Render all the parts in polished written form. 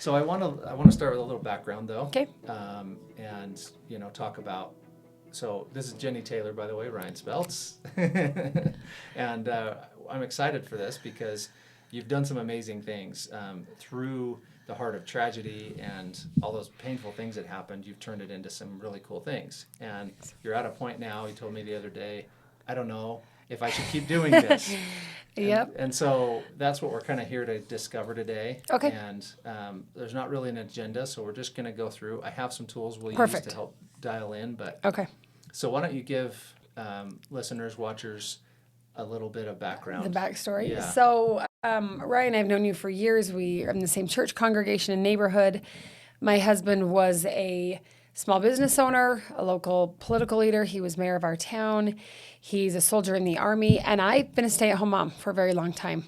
So I want to start with a little background though. Okay. And talk about. So this is Jennie Taylor, by the way, Ryan Spelts, and I'm excited for this because you've done some amazing things through the heart of tragedy and all those painful things that happened. You've turned it into some really cool things, and you're at a point now. You told me the other day, I don't know if I should keep doing this. Yep. And so that's what we're kind of here to discover today. Okay. And there's not really an agenda, so we're just going to go through. I have some tools we'll Perfect. use to help dial in. But Okay. so why don't you give listeners, watchers, a little bit of background? The backstory. Yeah. So, Ryan, I've known you for years. We are in the same church congregation and neighborhood. My husband was a small business owner, a local political leader. He was mayor of our town. He's a soldier in the Army. And I've been a stay-at-home mom for a very long time.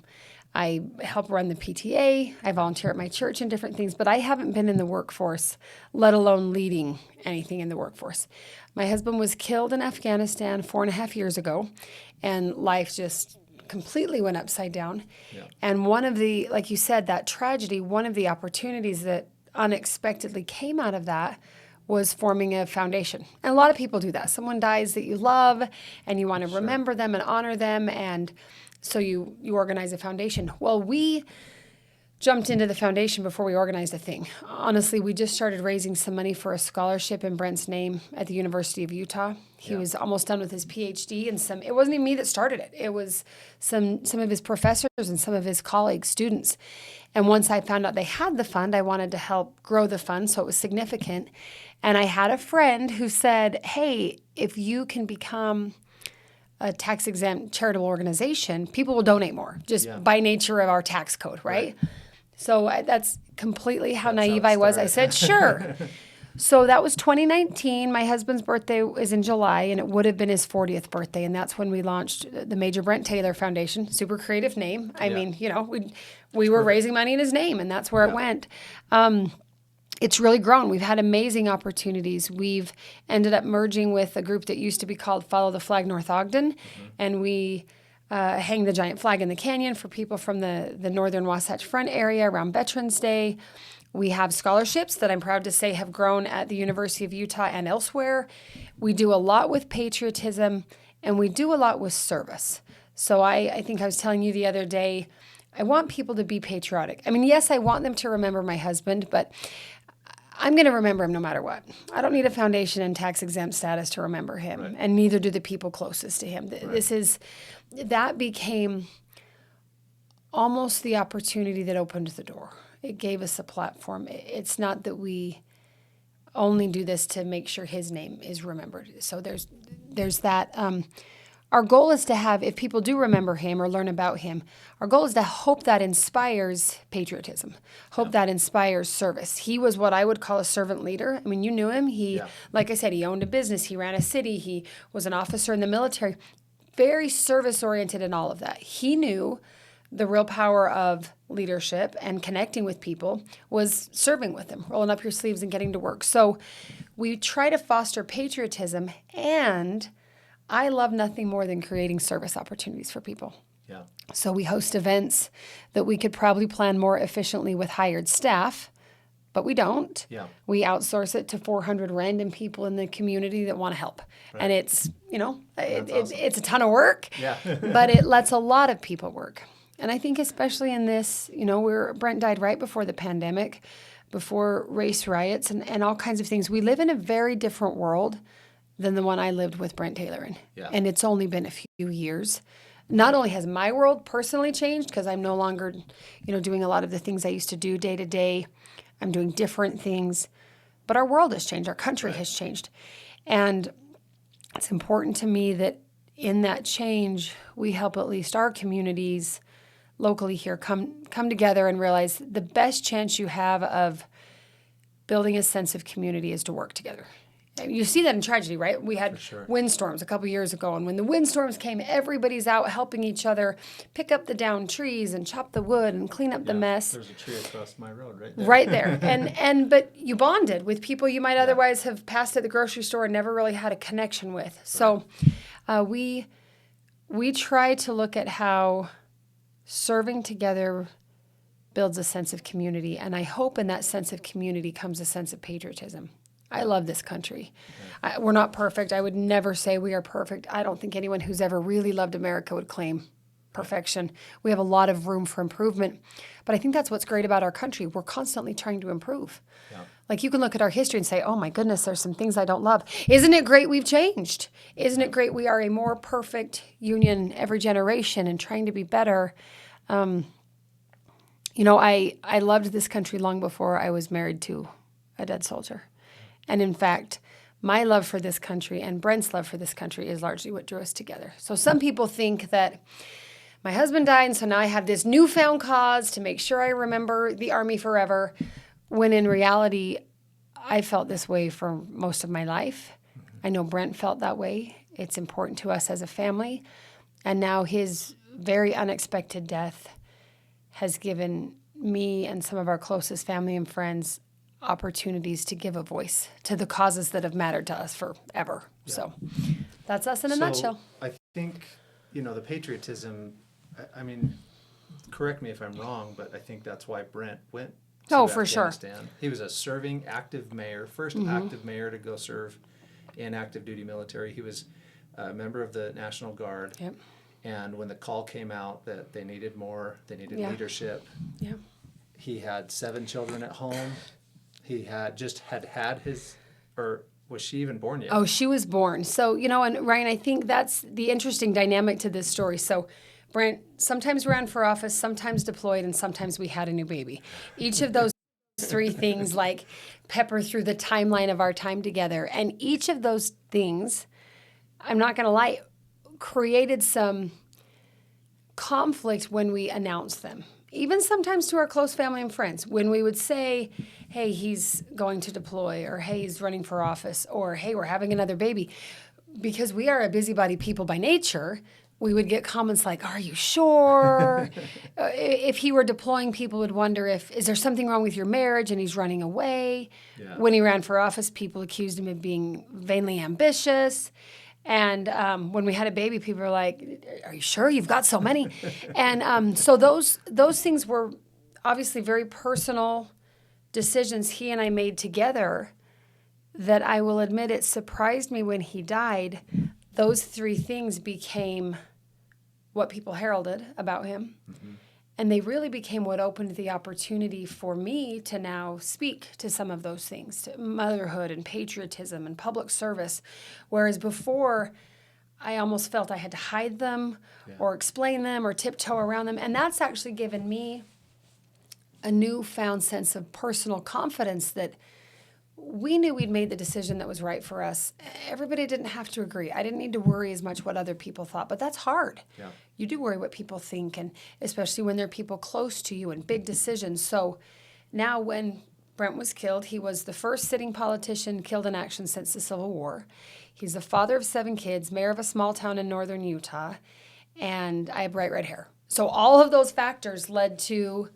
I help run the PTA. I volunteer at my church and different things, but I haven't been in the workforce, let alone leading anything in the workforce. My husband was killed in Afghanistan 4.5 years ago, and life just completely went upside down. Yeah. And one of the, like you said, that tragedy, one of the opportunities that unexpectedly came out of that was forming a foundation. And a lot of people do that. Someone dies that you love and you want to remember them and honor them, and so you organize a foundation. Well, we jumped into the foundation before we organized a thing. Honestly, we just started raising some money for a scholarship in Brent's name at the University of Utah. He was almost done with his PhD, and it wasn't even me that started it. It was some of his professors and some of his colleagues, students. And once I found out they had the fund, I wanted to help grow the fund, so it was significant. And I had a friend who said, hey, if you can become a tax-exempt charitable organization, people will donate more, just by nature of our tax code, right? So that's completely how naive I was. I said, sure. So that was 2019. My husband's birthday is in July, and it would have been his 40th birthday, and that's when we launched the Major Brent Taylor Foundation. Super creative name. I mean, we were raising money in his name, and that's where it went. It's really grown. We've had amazing opportunities. We've ended up merging with a group that used to be called Follow the Flag North Ogden, and we hang the giant flag in the canyon for people from the northern Wasatch Front area around Veterans Day. We have scholarships that I'm proud to say have grown at the University of Utah and elsewhere. We do a lot with patriotism, and we do a lot with service. So I think I was telling you the other day, I want people to be patriotic. I mean, yes, I want them to remember my husband, but I'm going to remember him no matter what. I don't need a foundation and tax-exempt status to remember him, and neither do the people closest to him. That became almost the opportunity that opened the door. It gave us a platform. It's not that we only do this to make sure his name is remembered. So there's that. Our goal is to have, if people do remember him or learn about him, our goal is to hope that inspires patriotism, hope that inspires service. He was what I would call a servant leader. I mean, you knew him. Like I said, he owned a business. He ran a city. He was an officer in the military. Very service-oriented in all of that. He knew the real power of leadership and connecting with people was serving with them, rolling up your sleeves and getting to work. So we try to foster patriotism, and I love nothing more than creating service opportunities for people. Yeah. So we host events that we could probably plan more efficiently with hired staff, but we don't. Yeah. We outsource it to 400 random people in the community that want to help. Right. And it's, awesome. It's a ton of work, but it lets a lot of people work. And I think especially in this, Brent died right before the pandemic, before race riots and all kinds of things. We live in a very different world than the one I lived with Brent Taylor in. Yeah. And it's only been a few years. Not only has my world personally changed, because I'm no longer, doing a lot of the things I used to do day to day. I'm doing different things, but our world has changed. Our country has changed. And it's important to me that in that change, we help at least our communities locally here come together and realize the best chance you have of building a sense of community is to work together. You see that in tragedy, right? We had windstorms a couple years ago, and when the windstorms came, everybody's out helping each other pick up the downed trees and chop the wood and clean up the mess. There's a tree across my road right there. Right there. But you bonded with people you might otherwise have passed at the grocery store and never really had a connection with. So we try to look at how serving together builds a sense of community. And I hope in that sense of community comes a sense of patriotism. I love this country. We're not perfect. I would never say we are perfect. I don't think anyone who's ever really loved America would claim perfection. We have a lot of room for improvement. But I think that's what's great about our country. We're constantly trying to improve. Yeah. Like you can look at our history and say, oh my goodness, there's some things I don't love. Isn't it great we've changed? Isn't it great we are a more perfect union every generation and trying to be better? You know, I loved this country long before I was married to a dead soldier. And in fact, my love for this country and Brent's love for this country is largely what drew us together. So some people think that my husband died, and so now I have this newfound cause to make sure I remember the Army forever, when in reality, I felt this way for most of my life. I know Brent felt that way. It's important to us as a family. And now his very unexpected death has given me and some of our closest family and friends opportunities to give a voice to the causes that have mattered to us forever. Yeah. So that's us in a nutshell. I think, the patriotism, I mean, correct me if I'm wrong, but I think that's why Brent went to Afghanistan. Sure. He was a serving active mayor, first active mayor to go serve in active duty military. He was a member of the National Guard. Yep. And when the call came out that they needed more, they needed leadership, he had 7 children at home. He had his, or was she even born yet? Oh, she was born. So, and Ryan, I think that's the interesting dynamic to this story. So Brent sometimes ran for office, sometimes deployed, and sometimes we had a new baby. Each of those 3 things like pepper through the timeline of our time together. And each of those things, I'm not going to lie, created some conflict when we announced them. Even sometimes to our close family and friends, when we would say, hey, he's going to deploy, or hey, he's running for office, or hey, we're having another baby. Because we are a busybody people by nature, we would get comments like, are you sure? If he were deploying, people would wonder is there something wrong with your marriage and he's running away? Yeah. When he ran for office, people accused him of being vainly ambitious. And when we had a baby, people were like, are you sure you've got so many? And so those things were obviously very personal decisions he and I made together that I will admit it surprised me when he died. Those 3 things became what people heralded about him. Mm-hmm. And they really became what opened the opportunity for me to now speak to some of those things, to motherhood and patriotism and public service, whereas before I almost felt I had to hide them or explain them or tiptoe around them. And that's actually given me a newfound sense of personal confidence that we knew we'd made the decision that was right for us. Everybody didn't have to agree. I didn't need to worry as much what other people thought, but that's hard. Yeah. You do worry what people think, and especially when they're people close to you and big decisions. So now when Brent was killed, he was the first sitting politician killed in action since the Civil War. He's the father of 7 kids, mayor of a small town in northern Utah, and I have bright red hair. So all of those factors led to,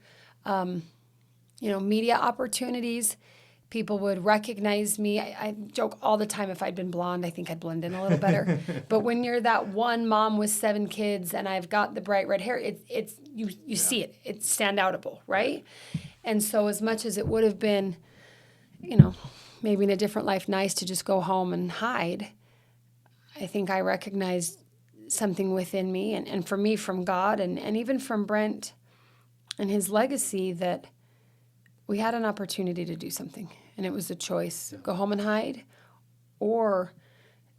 media opportunities. People would recognize me. I joke all the time, if I'd been blonde, I think I'd blend in a little better. But when you're that one mom with 7 kids and I've got the bright red hair, you see it. It's standoutable, right? And so as much as it would have been, maybe in a different life nice to just go home and hide, I think I recognized something within me and for me from God and even from Brent and his legacy that we had an opportunity to do something, and it was a choice: go home and hide, or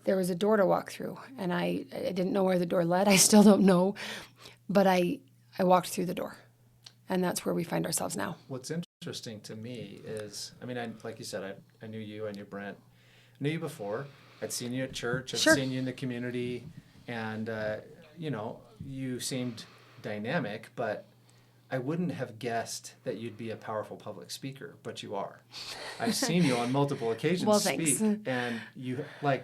there was a door to walk through, and I didn't know where the door led. I still don't know, but I walked through the door, and that's where we find ourselves now. What's interesting to me is, like you said, I knew you, I knew Brent, I knew you before. I'd seen you at church, I'd seen you in the community, and you seemed dynamic, but I wouldn't have guessed that you'd be a powerful public speaker, but you are. I've seen you on multiple occasions speak, and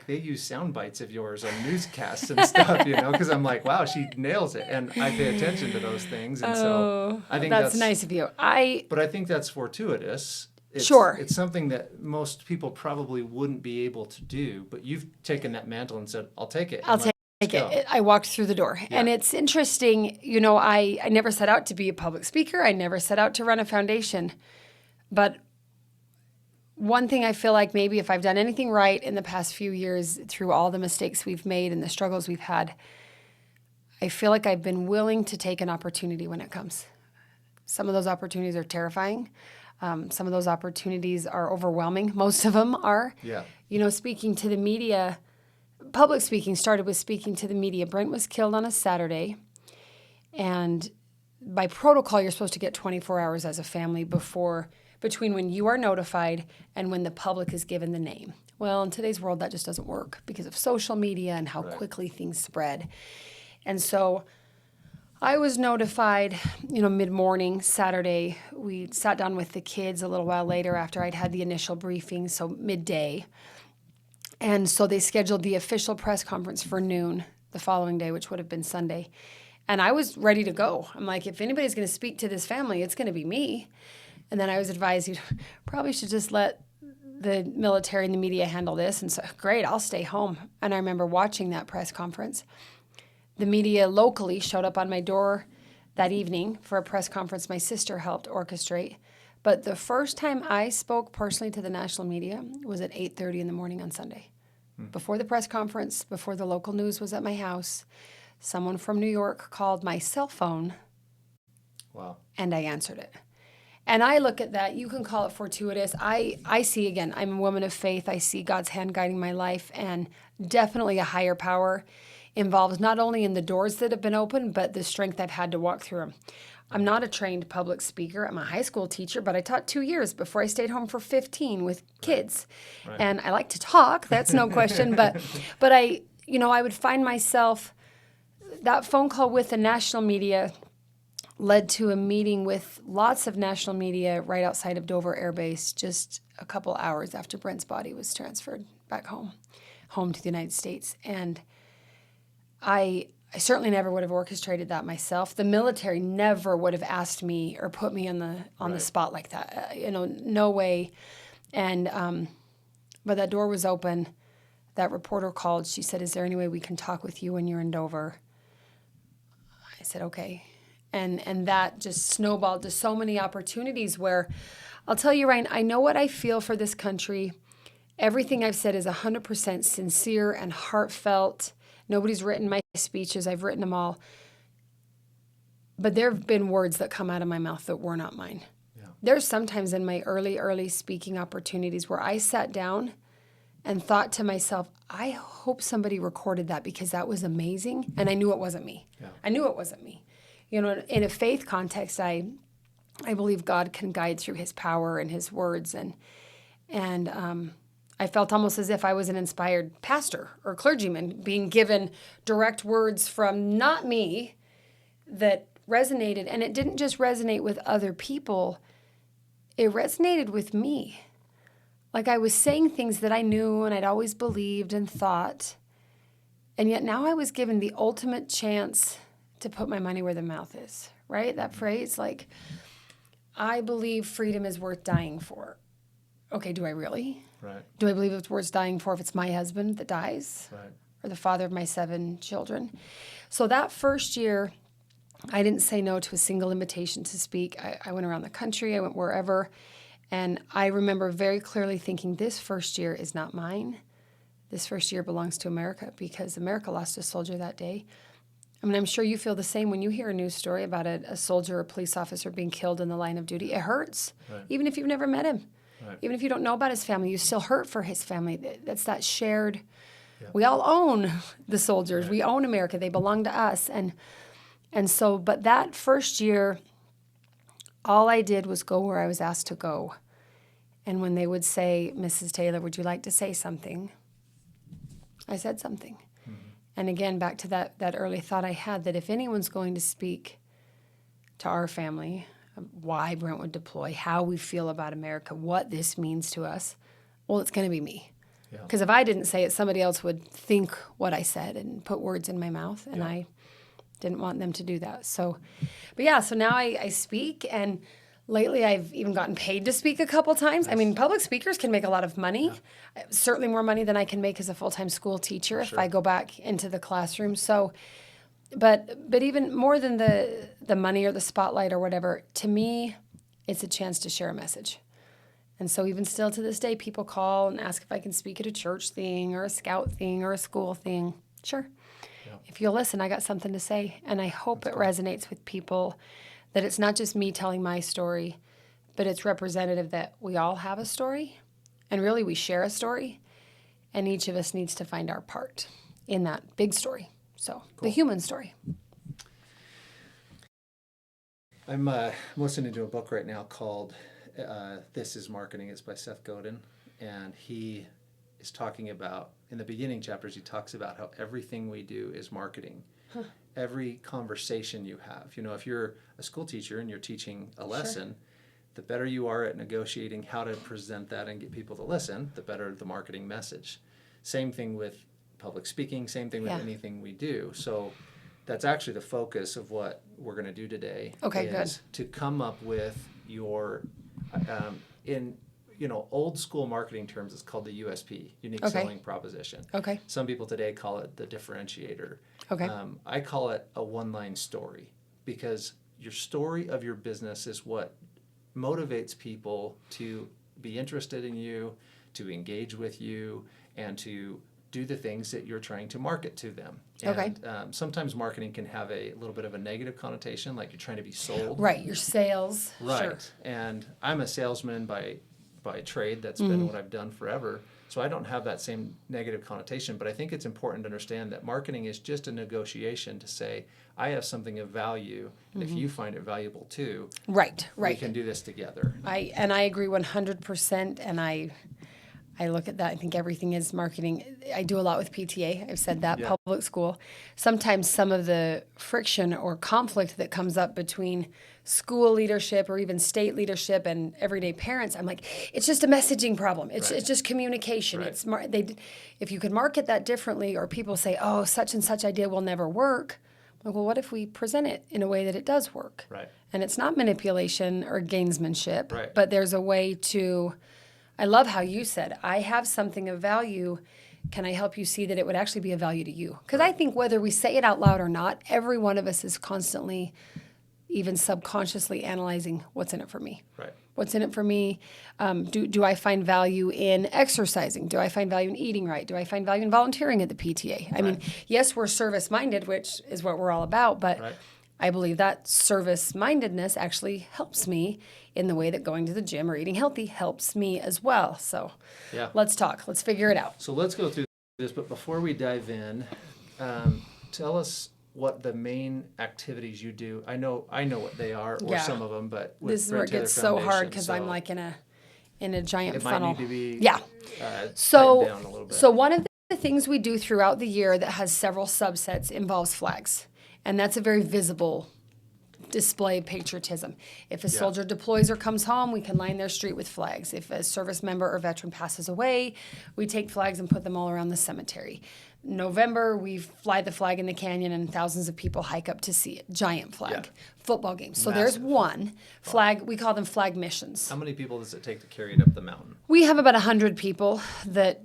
they use sound bites of yours on newscasts and stuff, because I'm like, wow, she nails it, and I pay attention to those things, and so I think that's nice of you. But I think that's fortuitous. It's something that most people probably wouldn't be able to do, but you've taken that mantle and said, I'll take it. I walked through the door. Yeah. And it's interesting, I never set out to be a public speaker. I never set out to run a foundation. But one thing I feel like maybe if I've done anything right in the past few years through all the mistakes we've made and the struggles we've had, I feel like I've been willing to take an opportunity when it comes. Some of those opportunities are terrifying. Some of those opportunities are overwhelming. Most of them are. Yeah. Speaking to the media. Public speaking started with speaking to the media. Brent was killed on a Saturday, and by protocol, you're supposed to get 24 hours as a family between when you are notified and when the public is given the name. Well, in today's world, that just doesn't work because of social media and how quickly things spread. And so I was notified, mid-morning Saturday. We sat down with the kids a little while later after I'd had the initial briefing, so midday. And so they scheduled the official press conference for noon the following day, which would have been Sunday. And I was ready to go. I'm like, if anybody's going to speak to this family, it's going to be me. And then I was advised, you probably should just let the military and the media handle this. And so, great, I'll stay home. And I remember watching that press conference. The media locally showed up on my door that evening for a press conference my sister helped orchestrate. But the first time I spoke personally to the national media was at 8:30 in the morning on Sunday. Before the press conference, before the local news was at my house, someone from New York called my cell phone. Wow. And I answered it. And I look at that, you can call it fortuitous. I see, again, I'm a woman of faith. I see God's hand guiding my life, and definitely a higher power involved, not only in the doors that have been opened, but the strength I've had to walk through them. I'm not a trained public speaker. I'm a high school teacher, but I taught 2 years before I stayed home for 15 with kids. Right. And I like to talk, that's no question. But I would find myself, that phone call with the national media led to a meeting with lots of national media right outside of Dover Air Base just a couple hours after Brent's body was transferred back home to the United States. And I certainly never would have orchestrated that myself. The military never would have asked me or put me on the spot like that. No way. And but that door was open. That reporter called. She said, "Is there any way we can talk with you when you're in Dover?" I said, "Okay." And that just snowballed to so many opportunities where, I'll tell you, Ryan, I know what I feel for this country. Everything I've said is 100% sincere and heartfelt. Nobody's written my speeches. I've written them all. But there have been words that come out of my mouth that were not mine. Yeah. There's sometimes in my early speaking opportunities where I sat down and thought to myself, I hope somebody recorded that because that was amazing. And I knew it wasn't me. Yeah. I knew it wasn't me. In a faith context, I believe God can guide through his power and his words. And I felt almost as if I was an inspired pastor or clergyman being given direct words from not me that resonated. And it didn't just resonate with other people. It resonated with me. Like I was saying things that I knew and I'd always believed and thought. And yet now I was given the ultimate chance to put my money where the mouth is, right? That phrase, like, I believe freedom is worth dying for. Okay, do I really? Right. Do I believe it's worth dying for if it's my husband that dies? Right. Or the father of my 7 children? So that first year, I didn't say no to a single invitation to speak. I went around the country. I went wherever. And I remember very clearly thinking, this first year is not mine. This first year belongs to America because America lost a soldier that day. I mean, I'm sure you feel the same when you hear a news story about a soldier or a police officer being killed in the line of duty. It hurts, right. Even if you've never met him. Right. Even if you don't know about his family, you still hurt for his family. That's that shared, we all own the soldiers. Right. We own America. They belong to us. And so, but that first year, all I did was go where I was asked to go. And when they would say, "Mrs. Taylor, would you like to say something?" I said something. And again, back to that early thought I had that if anyone's going to speak to our family, why Brent would deploy, how we feel about America, what this means to us, well, it's going to be me. Because if I didn't say it, somebody else would think what I said and put words in my mouth, and I didn't want them to do that. So, but yeah, so now I speak, and Lately, I've even gotten paid to speak a couple times. I mean, public speakers can make a lot of money, certainly more money than I can make as a full-time school teacher if I go back into the classroom. So, but even more than the money or the spotlight or whatever, to me, it's a chance to share a message. And so even still to this day, people call and ask if I can speak at a church thing or a scout thing or a school thing. Sure. Yeah. If you'll listen, I got something to say. And I hope it resonates with people, that it's not just me telling my story, but it's representative that we all have a story, and really we share a story, and each of us needs to find our part in that big story. So the human story. I'm listening to a book right now called This is Marketing. It's by Seth Godin, and he is talking about, in the beginning chapters, he talks about how everything we do is marketing. Every conversation you have, if you're a school teacher and you're teaching a lesson, the better you are at negotiating how to present that and get people to listen, the better the marketing message. Same thing with public speaking, same thing with anything we do. So that's actually the focus of what we're going to do today. Okay, is good. To come up with your, in old school marketing terms, it's called the USP, unique selling proposition. Okay. Some people today call it the differentiator. Okay. I call it a one-line story, because your story of your business is what motivates people to be interested in you, to engage with you, and to do the things that you're trying to market to them. And sometimes marketing can have a little bit of a negative connotation, like you're trying to be sold. Right, your sales. Right. Sure. And I'm a salesman by trade. That's been what I've done forever. So I don't have that same negative connotation, but I think it's important to understand that marketing is just a negotiation to say, I have something of value, and if you find it valuable too, right. we can do this together. I agree 100%, and I look at that. I think everything is marketing. I do a lot with PTA. I've said that, public school. Sometimes some of the friction or conflict that comes up between school leadership or even state leadership and everyday parents, I'm like, it's just a messaging problem. It's just communication. Right. If you could market that differently, or people say, oh, such and such idea will never work. I'm like, well, what if we present it in a way that it does work? Right. And it's not manipulation or gamesmanship, right. but there's a way to... I love how you said, I have something of value. Can I help you see that it would actually be of value to you? Because I think whether we say it out loud or not, every one of us is constantly, even subconsciously, analyzing what's in it for me. Right. What's in it for me? Do I find value in exercising? Do I find value in eating right? Do I find value in volunteering at the PTA? I mean, yes, we're service-minded, which is what we're all about, but I believe that service-mindedness actually helps me in the way that going to the gym or eating healthy helps me as well. So let's talk. Let's figure it out. So let's go through this. But before we dive in, tell us what the main activities you do. I know what they are, or some of them, but with this is where it gets so hard, because I'm like in a giant funnel. It might need to be tightened down a little bit. So one of the things we do throughout the year that has several subsets involves flags. And that's a very visible display of patriotism. If a soldier deploys or comes home, we can line their street with flags. If a service member or veteran passes away, we take flags and put them all around the cemetery. November, we fly the flag in the canyon, and thousands of people hike up to see it. Giant flag. Football games. So there's one flag. We call them flag missions. How many people does it take to carry it up the mountain? We have about 100 people that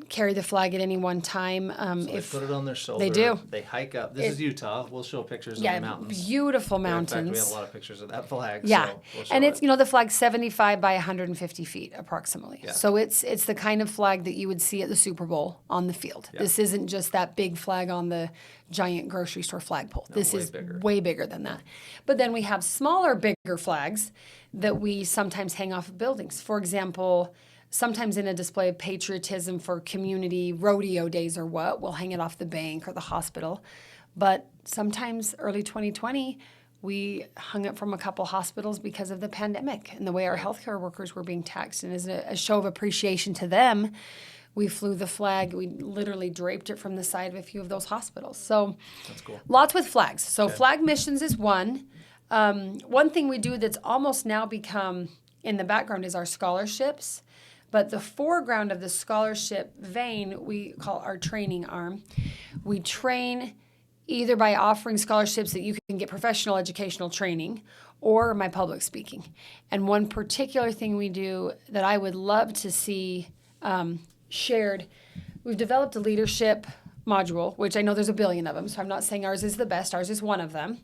carry the flag at any one time. So they put it on their shoulder. They do. They hike up. This is Utah. We'll show pictures of the mountains. Beautiful mountains. In fact, we have a lot of pictures of that flag. Yeah, so we'll show and it's it. the flag's 75 by 150 feet approximately. Yeah. So it's the kind of flag that you would see at the Super Bowl on the field. Yeah. This isn't just that big flag on the giant grocery store flagpole. No, this is way bigger than that. But then we have smaller, bigger flags that we sometimes hang off of buildings. For example, sometimes in a display of patriotism for community rodeo days or what, we'll hang it off the bank or the hospital. But sometimes early 2020, we hung it from a couple hospitals because of the pandemic and the way our healthcare workers were being taxed. And as a show of appreciation to them, we flew the flag. We literally draped it from the side of a few of those hospitals. So that's cool. Lots with flags. So flag missions is one. One thing we do that's almost now become in the background is our scholarships. But the foreground of the scholarship vein, we call our training arm. We train either by offering scholarships that you can get professional educational training or my public speaking. And one particular thing we do that I would love to see shared, we've developed a leadership module, which I know there's a billion of them, so I'm not saying ours is the best. Ours is one of them.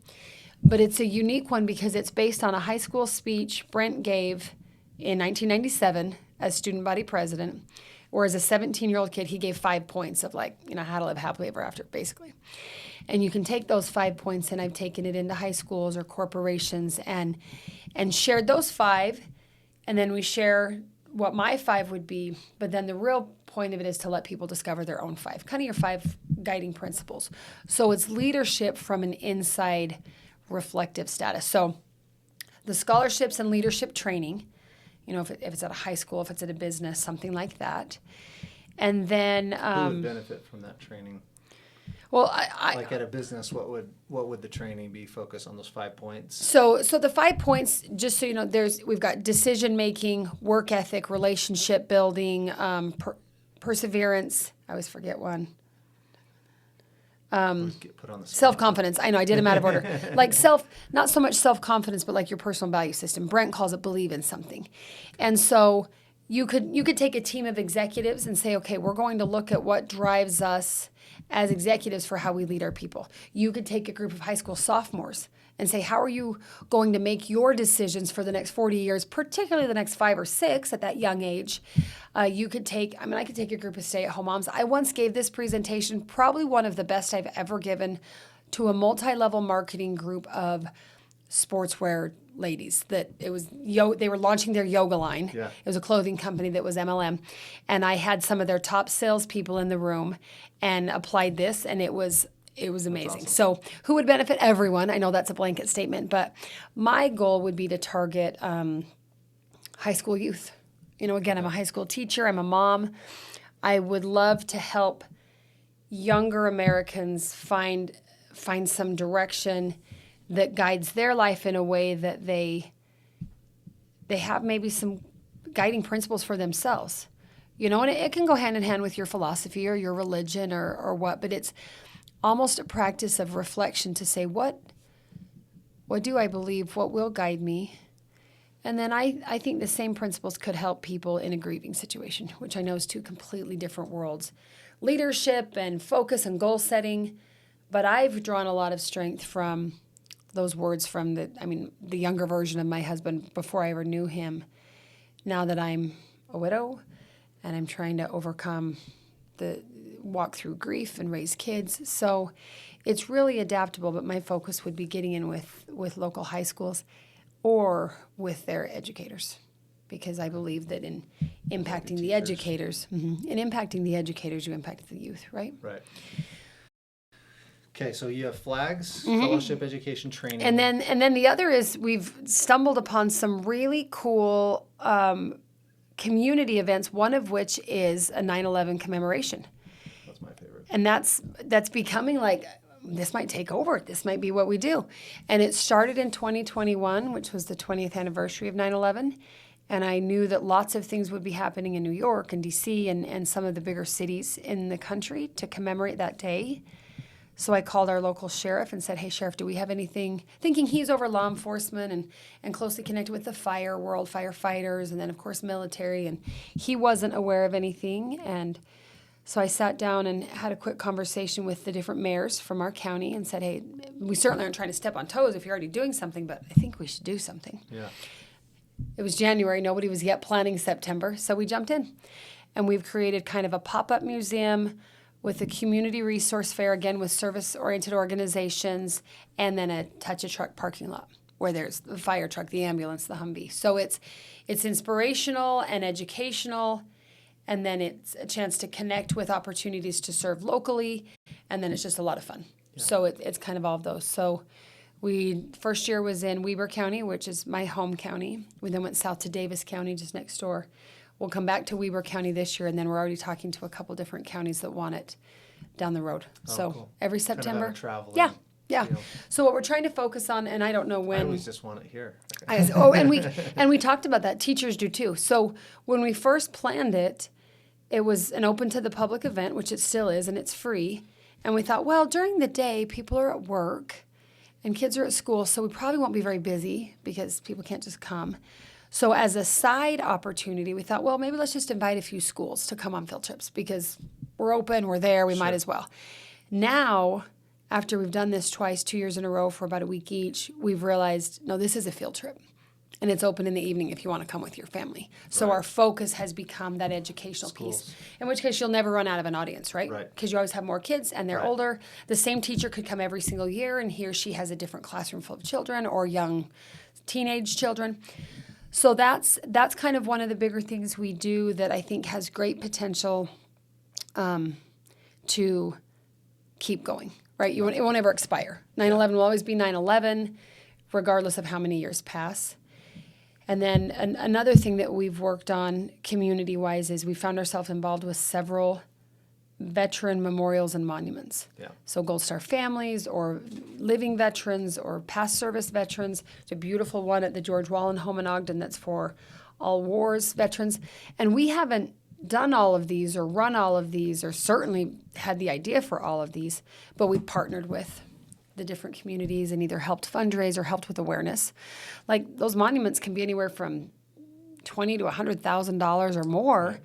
But it's a unique one because it's based on a high school speech Brent gave in 1997 as student body president, or as a 17-year-old kid, he gave 5 points of how to live happily ever after, basically. And you can take those 5 points, and I've taken it into high schools or corporations and shared those 5, and then we share what my 5 would be, but then the real point of it is to let people discover their own 5, kind of your 5 guiding principles. So it's leadership from an inside reflective status. So the scholarships and leadership training, if it's at a high school, if it's at a business, something like that. And then who would benefit from that training? Well, like at a business, what would the training be focused on those 5 points? So the 5 points, just so you know, we've got decision making, work ethic, relationship building, perseverance. I always forget one. Get put on the spot. Self-confidence. I know, I did them out of order. Not so much self-confidence, but like your personal value system. Brent calls it believe in something. And so you could take a team of executives and say, okay, we're going to look at what drives us as executives for how we lead our people. You could take a group of high school sophomores and say, how are you going to make your decisions for the next 40 years, particularly the next 5 or 6 at that young age? I could take a group of stay-at-home moms. I once gave this presentation, probably one of the best I've ever given, to a multi-level marketing group of sportswear ladies. They were launching their yoga line. Yeah. It was a clothing company that was MLM. And I had some of their top salespeople in the room and applied this, and it was amazing. Awesome. So who would benefit? Everyone. I know that's a blanket statement, but my goal would be to target high school youth. Again, I'm a high school teacher. I'm a mom. I would love to help younger Americans find some direction that guides their life in a way that they have maybe some guiding principles for themselves. And it can go hand in hand with your philosophy or your religion or what, but it's almost a practice of reflection to say, what do I believe? What will guide me? And then I think the same principles could help people in a grieving situation, which I know is 2 completely different worlds. Leadership and focus and goal setting, but I've drawn a lot of strength from those words from the younger version of my husband before I ever knew him. Now that I'm a widow and I'm trying to overcome walk through grief and raise kids. So it's really adaptable, but my focus would be getting in with local high schools or with their educators, because I believe that in impacting the educators, you impact the youth, right? Right. Okay, so you have flags, fellowship, education, training. And then the other is we've stumbled upon some really cool community events, one of which is a 9/11 commemoration. That's my favorite. And that's becoming this might take over. This might be what we do. And it started in 2021, which was the 20th anniversary of 9/11. And I knew that lots of things would be happening in New York and D.C. and some of the bigger cities in the country to commemorate that day. So I called our local sheriff and said, hey, Sheriff, do we have anything? Thinking he's over law enforcement and closely connected with the fire world, firefighters, and then, of course, military. And he wasn't aware of anything. And so I sat down and had a quick conversation with the different mayors from our county and said, hey, we certainly aren't trying to step on toes if you're already doing something, but I think we should do something. Yeah. It was January. Nobody was yet planning September. So we jumped in. And we've created kind of a pop-up museum with a community resource fair, again, with service-oriented organizations, and then a touch-a-truck parking lot where there's the fire truck, the ambulance, the Humvee. So it's inspirational and educational, and then it's a chance to connect with opportunities to serve locally, and then it's just a lot of fun. Yeah. So it's kind of all of those. So first year was in Weber County, which is my home county. We then went south to Davis County, just next door. We'll come back to Weber County this year, and then we're already talking to a couple different counties that want it down the road. So cool. Every September. Kind of traveling. Yeah. So what we're trying to focus on, and I don't know when. I always just want it here. And we talked about that. Teachers do too. So when we first planned it, it was an open to the public event, which it still is, and it's free. And we thought, well, during the day, people are at work and kids are at school, so we probably won't be very busy because people can't just come. So as a side opportunity, we thought, well, maybe let's just invite a few schools to come on field trips because we're open, we're there, we might as well. Now, after we've done this twice, 2 years in a row for about a week each, we've realized, no, this is a field trip. And it's open in the evening if you want to come with your family. So our focus has become that educational piece. In which case, you'll never run out of an audience, right? Because you always have more kids and they're older. The same teacher could come every single year and he or she has a different classroom full of children or young teenage children. So that's kind of one of the bigger things we do that I think has great potential to keep going, right? It won't ever expire. 9/11 will always be 9/11, regardless of how many years pass. And then another thing that we've worked on community-wise is we found ourselves involved with several veteran memorials and monuments. So Gold Star families or living veterans or past service veterans. There's a beautiful one at the George Wallen Home in Ogden that's for all wars veterans. And we haven't done all of these or run all of these or certainly had the idea for all of these, but we partnered with the different communities and either helped fundraise or helped with awareness. Like those monuments can be anywhere from $20,000 to $100,000 or more.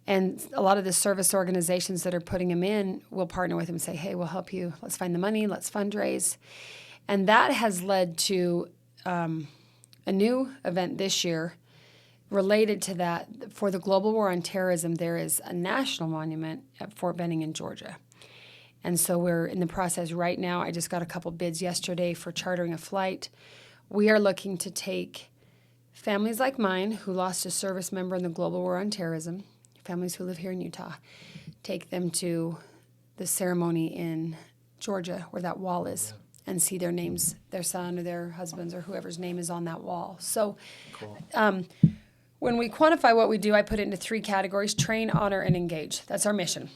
And a lot of the service organizations that are putting them in will partner with them and say, hey, we'll help you. Let's find the money. Let's fundraise. And that has led to a new event this year related to that. For the Global War on Terrorism, there is a national monument at Fort Benning in Georgia. And so we're in the process right now. I just got a couple bids yesterday for chartering a flight. We are looking to take families like mine who lost a service member in the Global War on Terrorism, families who live here in Utah, take them to the ceremony in Georgia where that wall is and see their names, their son or their husband's or whoever's name is on that wall. So when we quantify what we do, I put it into 3 categories: train, honor, and engage. That's our mission.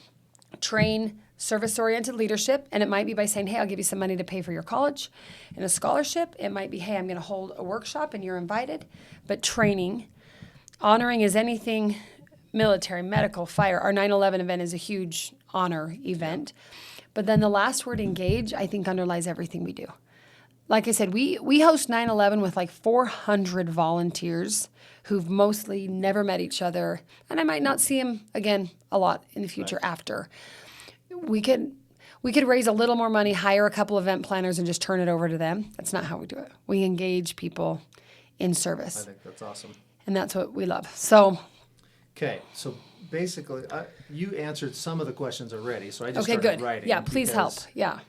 Train service-oriented leadership, and it might be by saying, hey, I'll give you some money to pay for your college and a scholarship. It might be, hey, I'm going to hold a workshop and you're invited. But training, honoring is anything military, medical, fire. Our 9/11 event is a huge honor event. But then the last word, engage, I think underlies everything we do. Like I said, we host 9/11 with like 400 volunteers who've mostly never met each other, and I might not see them again a lot in the future after. We could raise a little more money, hire a couple event planners, and just turn it over to them. That's not how we do it. We engage people in service. I think that's awesome. And that's what we love. So. Okay, so basically, you answered some of the questions already, so I just started started writing. Yeah, please help. Yeah.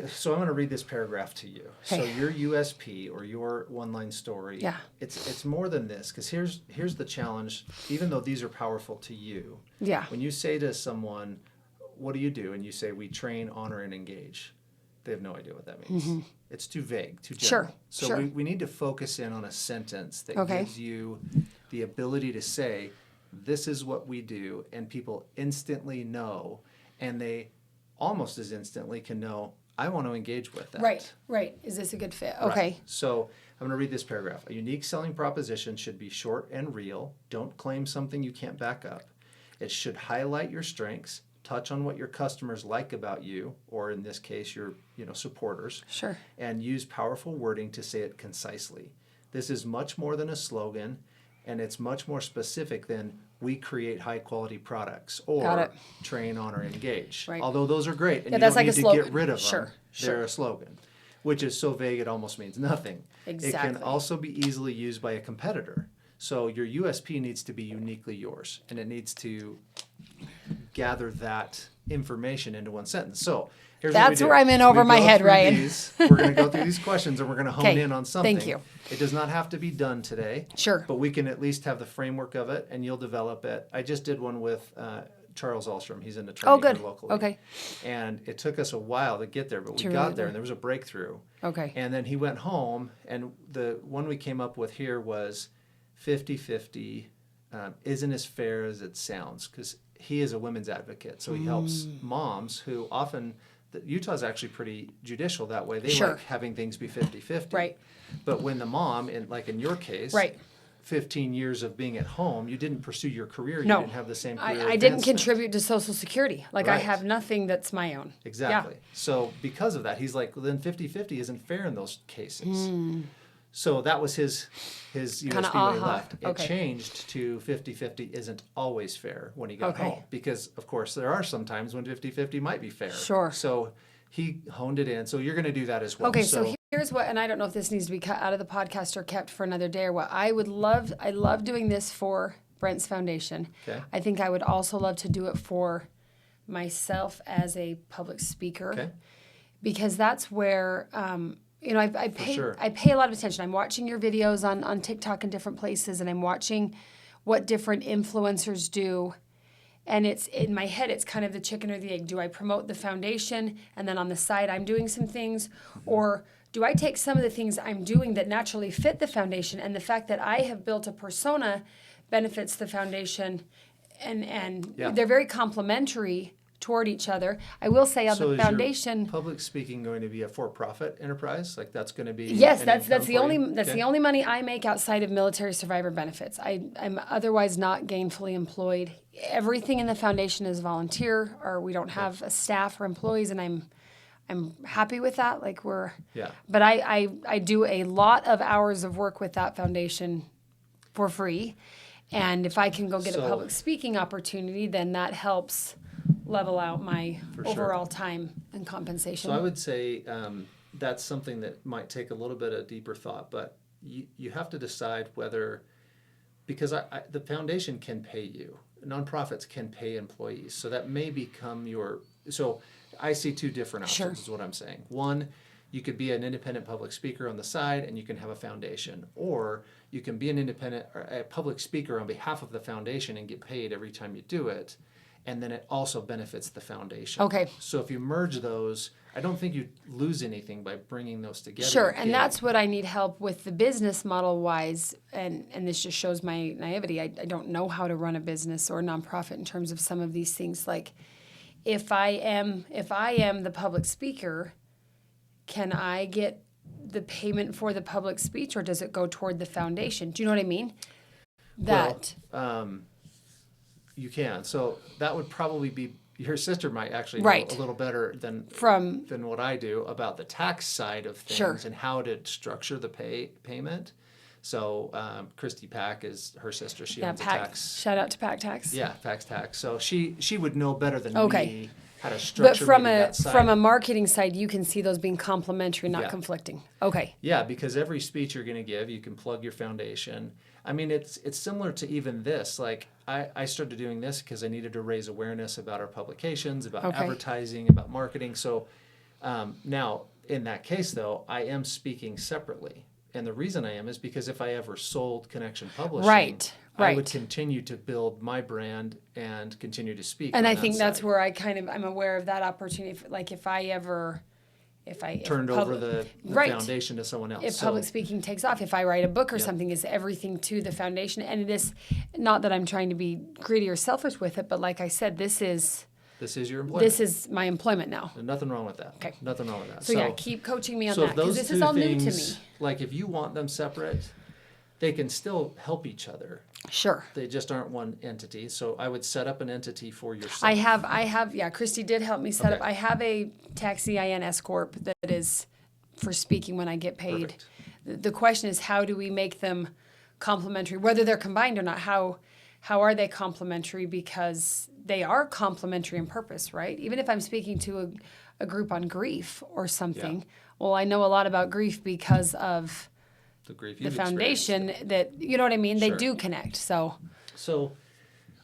So I'm going to read this paragraph to you. Okay. So your USP or your one-line story, it's more than this, because here's the challenge. Even though these are powerful to you, when you say to someone, what do you do? And you say, we train, honor, and engage. They have no idea what that means. Mm-hmm. It's too vague, too general. So we need to focus in on a sentence that gives you the ability to say, this is what we do, and people instantly know, and they almost as instantly can know, I want to engage with that. Right. Is this a good fit? Okay. Right. So I'm going to read this paragraph. A unique selling proposition should be short and real. Don't claim something you can't back up. It should highlight your strengths, touch on what your customers like about you, or in this case, your supporters. Sure. And use powerful wording to say it concisely. This is much more than a slogan, and it's much more specific than we create high-quality products or train, honor, engage. Right. Although those are great, and you that's don't like need a to get rid of them. Sure. They're a slogan, which is so vague it almost means nothing. Exactly. It can also be easily used by a competitor. So your USP needs to be uniquely yours, and it needs to gather that information into one sentence. So that's where I'm in over my head, Ryan. We're going to go through these questions, and we're going to hone in on something. Thank you. It does not have to be done today. Sure. But we can at least have the framework of it, and you'll develop it. I just did one with Charles Alstrom. He's in the training here locally. Okay. And it took us a while to get there, but we got there, and there was a breakthrough. Okay. And then he went home, and the one we came up with here was 50-50 isn't as fair as it sounds, because he is a women's advocate, so he helps moms who often – Utah's actually pretty judicial that way. They like having things be 50-50. Right. But when the mom, in your case, 15 years of being at home, you didn't pursue your career. You No. didn't have the same career I didn't advancement. contribute to Social Security. Like I Right. have nothing that's my own. Exactly. So because of that, he's like, well, then 50-50 isn't fair in those cases. So that was his USP Kinda when he aha. left. It Okay. changed to 50-50 isn't always fair when he got Okay. home. Because, of course, there are some times when 50-50 might be fair. Sure. So he honed it in. So you're going to do that as well. Okay, so here's what, and I don't know if this needs to be cut out of the podcast or kept for another day or what. I love doing this for Brent's Foundation. Okay. I think I would also love to do it for myself as a public speaker. Okay. Because that's where, I pay sure. I pay a lot of attention. I'm watching your videos on TikTok and different places, and I'm watching what different influencers do. And it's in my head, it's kind of the chicken or the egg. Do I promote the foundation and then on the side I'm doing some things? Or do I take some of the things I'm doing that naturally fit the foundation and the fact that I have built a persona benefits the foundation and Yeah. they're very complementary toward each other. I will say on So the is foundation. your public speaking going to be a for-profit enterprise? Like that's going to be Yes, an that's income the for only you? that's Okay. the only money I make outside of military survivor benefits. I'm otherwise not gainfully employed. Everything in the foundation is volunteer, or we don't have a staff or employees, and I'm happy with that. Like Yeah. but I do a lot of hours of work with that foundation for free, and if I can go get a So- public speaking opportunity, then that helps level out my For sure. overall time and compensation. So I would say that's something that might take a little bit of deeper thought, but you have to decide whether, because the foundation can pay you, nonprofits can pay employees, so that may become so I see two different options Sure. is what I'm saying. One, you could be an independent public speaker on the side and you can have a foundation, or you can be an independent or a public speaker on behalf of the foundation and get paid every time you do it. And then it also benefits the foundation. Okay. So if you merge those, I don't think you lose anything by bringing those together. Sure, You and gain. that's what I need help with the business model wise, and this just shows my naivety. I don't know how to run a business or a nonprofit in terms of some of these things. Like, if I am the public speaker, can I get the payment for the public speech, or does it go toward the foundation? Do you know what I mean? That You can. So that would probably be, your sister might actually Right. know a little better than from what I do about the tax side of things Sure. and how to structure the payment. So Christy Pack is her sister. She owns a PAC. tax. Shout out to PAC Tax. Yeah, tax. So she would know better than Okay. me how to But structure from maybe a that side. from a marketing side, you can see those being complementary, not Yeah. conflicting. Okay. Yeah, because every speech you're going to give, you can plug your foundation. I mean, it's similar to even this. Like, I started doing this because I needed to raise awareness about our publications, about Okay. advertising, about marketing. So now, in that case, though, I am speaking separately. And the reason I am is because if I ever sold Connection Publishing, Right. I would Right. continue to build my brand and continue to speak. And on I that think that's side. where I'm aware of that opportunity. If Turned over the Right. foundation to someone else. if So- public speaking takes off, if I write a book or Yeah. something, is everything to the foundation. And it is not that I'm trying to be greedy or selfish with it, but like I said, this is your employment. my employment now. And nothing wrong with that. Okay. Nothing wrong with that. So yeah, keep coaching me on So that if because those this two is all new to things, me. like if you want them separate, they can still help each other. Sure. They just aren't one entity. So I would set up an entity for yourself. I have, yeah, Christy did help me set up. Okay. I have a tax EIN S Corp that is for speaking when I get paid. Perfect. The question is, how do we make them complementary? Whether they're combined or not, how are they complementary? Because they are complementary in purpose, right? Even if I'm speaking to a group on grief or something, Yeah. well, I know a lot about grief because of The grief the you've foundation experienced. that, you know what I mean? They Sure. do connect, so. So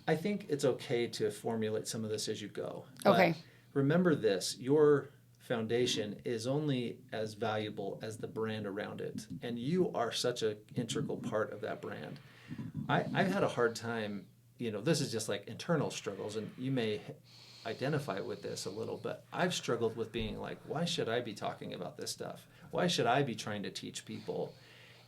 I think it's okay to formulate some of this as you go. But Okay. remember this, your foundation is only as valuable as the brand around it. And you are such an integral part of that brand. I've had a hard time, this is just like internal struggles, and you may identify with this a little, but I've struggled with being like, why should I be talking about this stuff? Why should I be trying to teach people?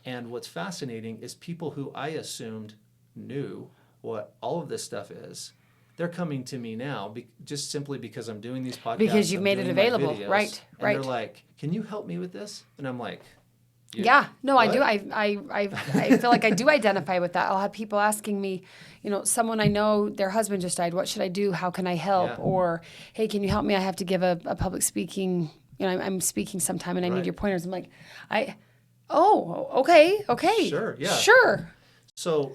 And what's fascinating is people who I assumed knew what all of this stuff is, they're coming to me now just simply because I'm doing these podcasts. Because you've I'm made it doing my available. videos, Right, and right. they're like, can you help me with this? And I'm like, Yeah, no, I What? do. I feel like I do identify with that. I'll have people asking me, someone I know, their husband just died. What should I do? How can I help? Yeah. Or, hey, can you help me? I have to give a public speaking. I'm speaking sometime and I need Right. your pointers. I'm like, okay, Sure, yeah. sure, So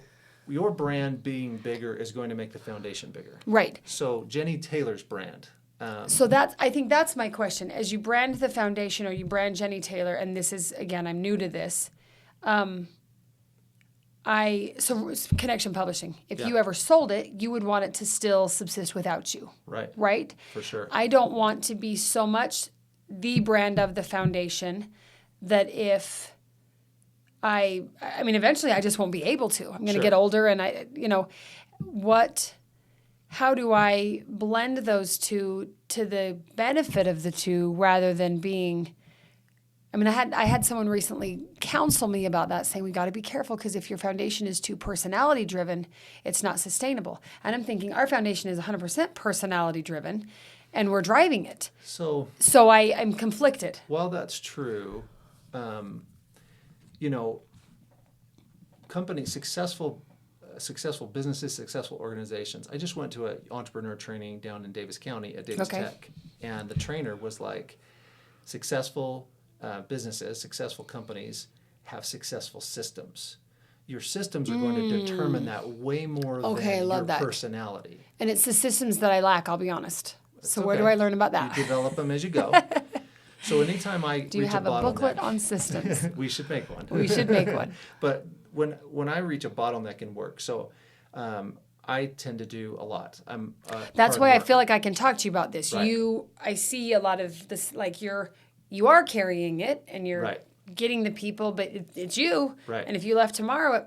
your brand being bigger is going to make the foundation bigger. right. So Jennie Taylor's brand. So I think that's my question. As you brand the foundation or you brand Jennie Taylor, and this is, again, I'm new to this. So Connection Publishing, if you ever sold it, you would want it to still subsist without you. Right. Right? For sure. I don't want to be so much the brand of the foundation that if eventually I just won't be able to. I'm going to Sure. get older and how do I blend those two to the benefit of the two rather than being, I had someone recently counsel me about that, saying we got to be careful because if your foundation is too personality driven, it's not sustainable. And I'm thinking our foundation is 100% personality driven and we're driving it. So I'm conflicted. while that's true, companies, successful businesses, successful organizations. I just went to an entrepreneur training down in Davis County at Davis Okay. Tech, and the trainer was like, successful businesses, successful companies have successful systems. Your systems are going to determine that way more Okay, I than love your that. personality. And it's the systems that I lack, I'll be honest. So where okay. do I learn about that? You develop them as you go. So anytime I Do you reach have a a booklet bottleneck, on systems? we should make one. We should make one. But when I reach a bottleneck in work, so I tend to do a lot. That's why I feel like I can talk to you about this. Right. I see a lot of this, like you are carrying it and you're Right. getting the people, but it's you. Right. And if you left tomorrow,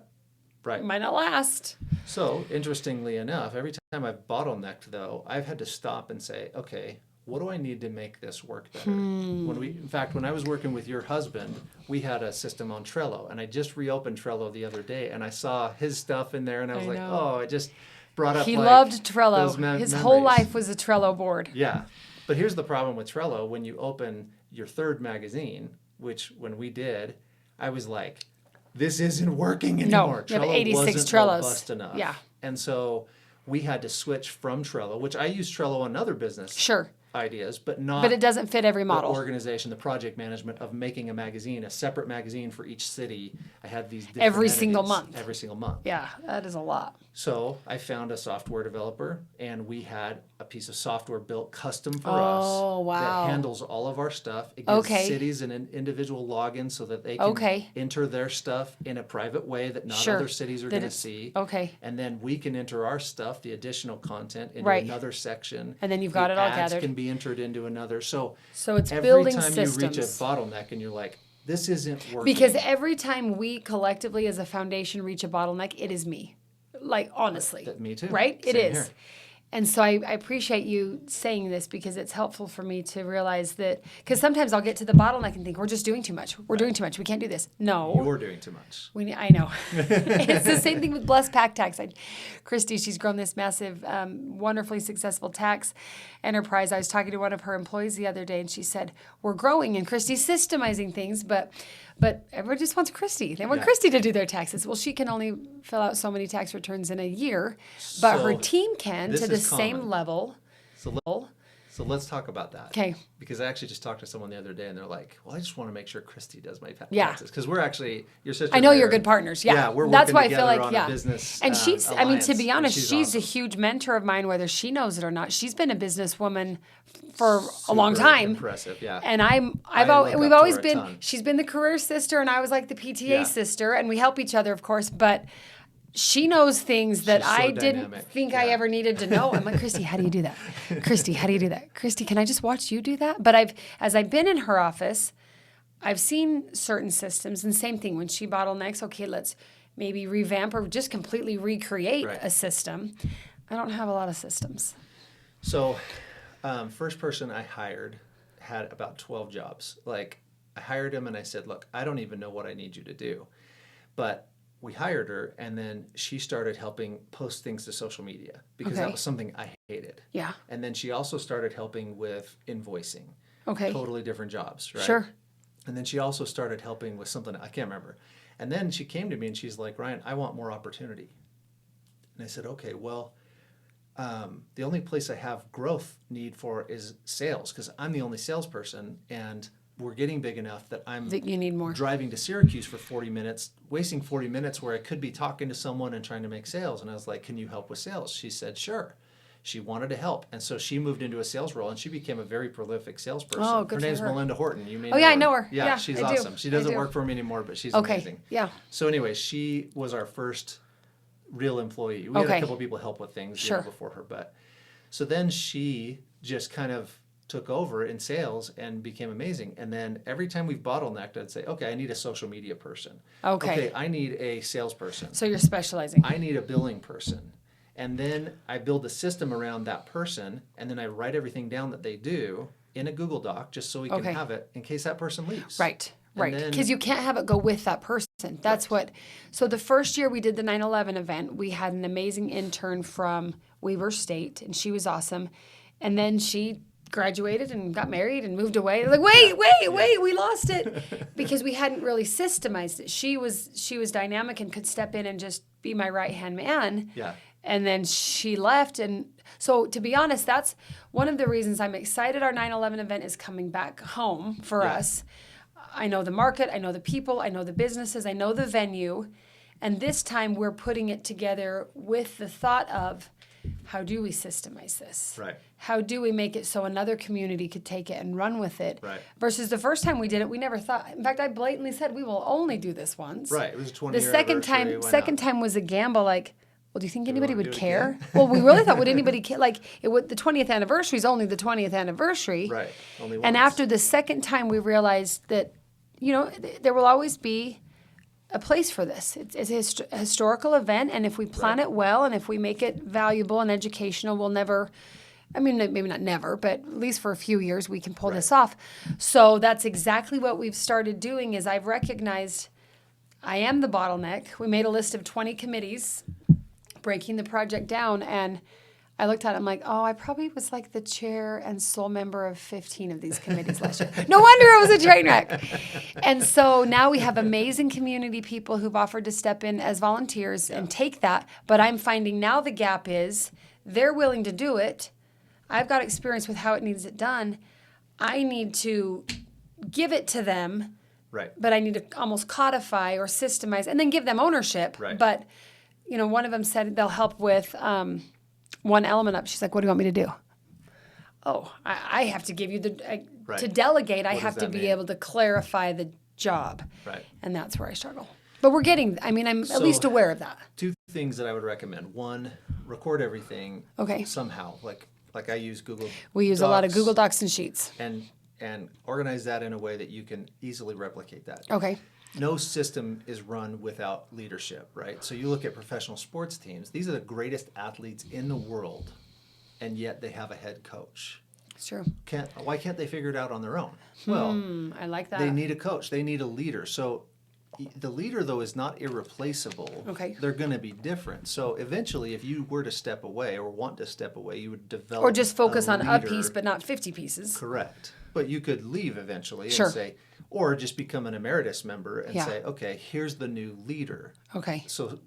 right. it might not last. So interestingly enough, every time I've bottlenecked though, I've had to stop and say, okay, what do I need to make this work better? In fact, when I was working with your husband, we had a system on Trello, and I just reopened Trello the other day, and I saw his stuff in there, and I was like, know. oh, it just brought up. He like, loved those Trello. His whole memories. life was a Trello board. Yeah, but here's the problem with Trello: when you open your third magazine, which when we did, I was like, this isn't working anymore. you have Trello 86 wasn't Trellos. robust enough. Yeah. And so we had to switch from Trello, which I use Trello on other business Sure. ideas, but not But it doesn't fit every model. the organization, the project management of making a magazine, a separate magazine for each city. I had these different Every single entities month. Every single month. Yeah, that is a lot. So I found a software developer, and we had a piece of software built custom for us Oh, wow. that handles all of our stuff. It gives Okay. cities an individual login so that they can Okay. enter their stuff in a private way that not Sure. other cities are That going to it's- see. Okay. And then we can enter our stuff, the additional content, into Right. another section. And then you've got The it all ads gathered. can be entered into another. So It's every building time you reach a systems. bottleneck and you're like, this isn't working. Because every time we collectively as a foundation reach a bottleneck, it is me. Like, honestly. Me too. Right? It Same is. here. And so I appreciate you saying this because it's helpful for me to realize that, because sometimes I'll get to the bottleneck and think, we're just doing too much. We're doing too much. We can't do this. No. You're doing too much. I know. It's the same thing with Blessed Pack Tax. Christy, she's grown this massive, wonderfully successful tax enterprise. I was talking to one of her employees the other day, and she said, we're growing, and Christy's systemizing things, but everyone just wants Christy. They want Yeah. Christy to do their taxes. Well, she can only fill out so many tax returns in a year, but her So, team can this to the is same common. level. So let's talk about that. Okay. Because I actually just talked to someone the other day, and they're like, "Well, I just want to make sure Christy does my Yeah. taxes because we're actually your sister." I know you're good partners. Yeah, we're that's working why I feel together like on a business. And she's, I mean, to alliance, be and honest, she's awesome. a huge mentor of mine, whether she knows it or not. She's been a businesswoman for a long Super time. Impressive, yeah. And I look we've up to always her a been. ton. She's been the career sister, and I was like the PTA Yeah. sister, and we help each other, of course. But she knows things that She's so I didn't dynamic. think I Yeah. ever needed to know. I'm like, Christy, how do you do that? Christy, how do you do that? Christy, can I just watch you do that? But as I've been in her office, I've seen certain systems, and same thing when she bottlenecks. Okay, let's maybe revamp or just completely recreate Right. a system. I don't have a lot of systems. So, first person I hired had about 12 jobs. Like, I hired him and I said, look, I don't even know what I need you to do. But we hired her, and then she started helping post things to social media because Okay. that was something I hated. Yeah. And then she also started helping with invoicing. Okay. Totally different jobs, right? Sure. And then she also started helping with something, I can't remember. And then she came to me and she's like, Ryan, I want more opportunity. And I said, okay, well, the only place I have growth need for is sales, because I'm the only salesperson, and we're getting big enough that That you need more. driving to Syracuse for 40 minutes, wasting 40 minutes where I could be talking to someone and trying to make sales. And I was like, can you help with sales? She said, sure. She wanted to help. And so she moved into a sales role, and she became a very prolific salesperson. Oh, good her for name's her. Melinda Horton. You may Oh, yeah, I know her. Yeah, Yeah, she's I do. awesome. She I doesn't do. work for me anymore, but she's Okay. amazing. Yeah. So anyway, she was our first real employee. We had Okay. a couple people help with things Sure. before her, but so then she just kind of took over in sales and became amazing. And then every time we've bottlenecked, I'd say, okay, I need a social media person. Okay. I need a salesperson. So you're specializing. I need a billing person. And then I build a system around that person, and then I write everything down that they do in a Google Doc just so we can Okay. have it in case that person leaves. Right. And Right. then- Because you can't have it go with that person. That's what. So the first year we did the 9/11 event, we had an amazing intern from Weber State, and she was awesome. And then she graduated and got married and moved away. Like, wait, we lost it because we hadn't really systemized it. She was dynamic and could step in and just be my right-hand man. Yeah. And then she left. And so, to be honest, that's one of the reasons I'm excited our 9/11 event is coming back home for Yeah. us. I know the market, I know the people, I know the businesses, I know the venue. And this time we're putting it together with the thought of, how do we systemize this? Right. How do we make it so another community could take it and run with it? Right. Versus the first time we did it, we never thought. In fact, I blatantly said we will only do this once. Right. It was a 20-year The second anniversary. time, Why second not? time was a gamble. Like, well, do you think anybody wanna would do it care? again? Well, we really thought, would anybody care? Like, it would. The 20th anniversary is only the 20th anniversary. Right. Only And once. after the second time, we realized that, there will always be a place for this. It's a historical event, and if we plan Right. it well, and if we make it valuable and educational, we'll never. I mean, maybe not never, but at least for a few years, we can pull this off. So that's exactly what we've started doing. Is I've recognized I am the bottleneck. We made a list of 20 committees, breaking the project down, and I looked at it, I'm like, oh, I probably was like the chair and sole member of 15 of these committees last year. No wonder it was a train wreck. And so now we have amazing community people who've offered to step in as volunteers and take that. But I'm finding now the gap is they're willing to do it. I've got experience with how it needs it done. I need to give it to them, Right. but I need to almost codify or systemize and then give them ownership. Right. But, one of them said they'll help with one element up. She's like, what do you want me to do? Oh, I have to give you Right. to delegate, I What have does to that be mean? able to clarify the job. Right. And that's where I struggle. But we're I'm at So- least aware of that. Two things that I would recommend. One, record everything. Okay. Somehow, like I use Google. We use a lot of Docs Google Docs and Sheets. and organize that in a way that you can easily replicate that. Okay. No system is run without leadership, right? So you look at professional sports teams; these are the greatest athletes in the world, and yet they have a head coach. It's true. Why can't they figure it out on their own? Well, I like that. they need a coach. They need a leader. So the leader, though, is not irreplaceable. Okay. They're going to be different. So eventually, if you were to step away or want to step away, you would develop Or just focus on a leader. piece, but not 50 pieces. Correct. But you could leave eventually Sure. and say, or just become an emeritus member and Yeah. say, okay, here's the new leader. Okay. So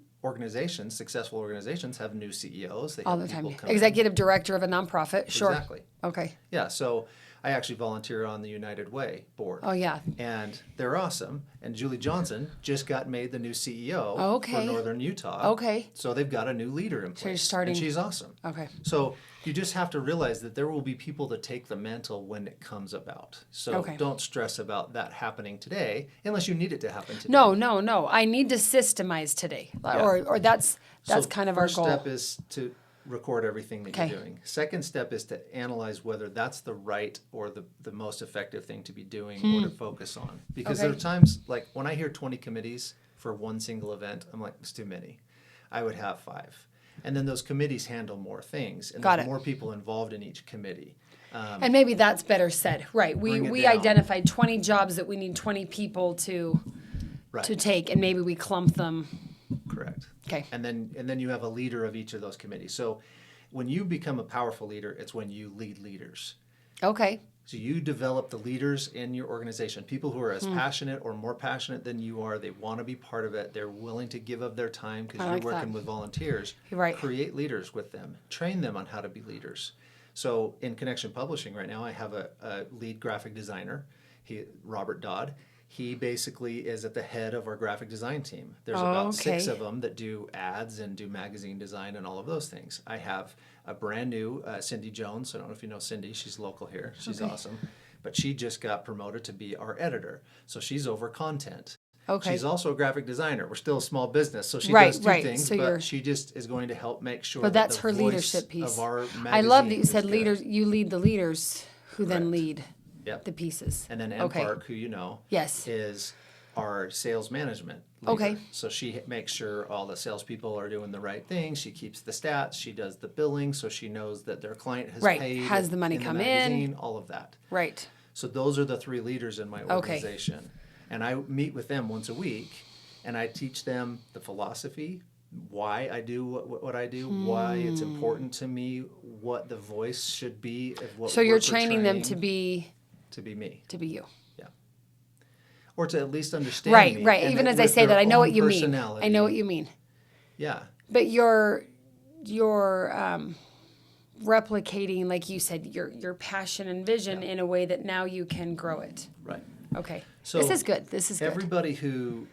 successful organizations have new CEOs. They All have the time. people come in. Executive director of a nonprofit. Sure. Exactly. Okay. Yeah. So I actually volunteer on the United Way board. Oh, yeah. And they're awesome. And Julie Johnson just got made the new CEO Okay. for Northern Utah. Okay. So they've got a new leader in place. you're starting- And she's awesome. Okay. So you just have to realize that there will be people to take the mantle when it comes about. So Okay. don't stress about that happening today unless you need it to happen today. No. I need to systemize today. Or that's So kind of our first goal. step is to record everything that Okay. you're doing. Second step is to analyze whether that's the right or the most effective thing to be doing or to focus on. Because there are Okay. times, like when I hear 20 committees for one single event, I'm like, it's too many. I would have 5. And then those committees handle more things. And Got there's it. more people involved in each committee. And maybe that's better said. Right. Bring it We down. identified 20 jobs that we need 20 people to Right. take, and maybe we clump them. Correct. Okay. And then you have a leader of each of those committees. So when you become a powerful leader, it's when you lead leaders. Okay. So you develop the leaders in your organization, people who are as passionate or more passionate than you are. They want to be part of it. They're willing to give of their time because you're working with volunteers. Right. Create leaders with them. Train them on how to be leaders. So in Connection Publishing right now, I have a lead graphic designer, Robert Dodd. He basically is at the head of our graphic design team. There's about 6 of them that do ads and do magazine design and all of those things. I have a brand new Cindy Jones. I don't know if you know Cindy. She's local here. She's awesome. But she just got promoted to be our editor. So she's over content. Okay. She's also a graphic designer. We're still a small business, so she does two things, so but she just is going to help make sure but that that's the her voice leadership piece. Of our magazine I love that you said good. Leaders. You lead the leaders who then lead the pieces. And then Ann Park, who you know, is our sales management leader. Okay. So she makes sure all the salespeople are doing the right thing. She keeps the stats. She does the billing, so she knows that their client has paid. Has the money come in. All of that. Right. So those are the 3 leaders in my organization. And I meet with them once a week, and I teach them the philosophy, why I do what I do, why it's important to me, what the voice should be. Of what so you're training them to be me. To be you. Or to at least understand me. Right. Even as I say that, I know what you mean. I know what you mean. Yeah. But you're replicating, like you said, your passion and vision in a way that now you can grow it. Right. Okay. So this is good. Everybody who,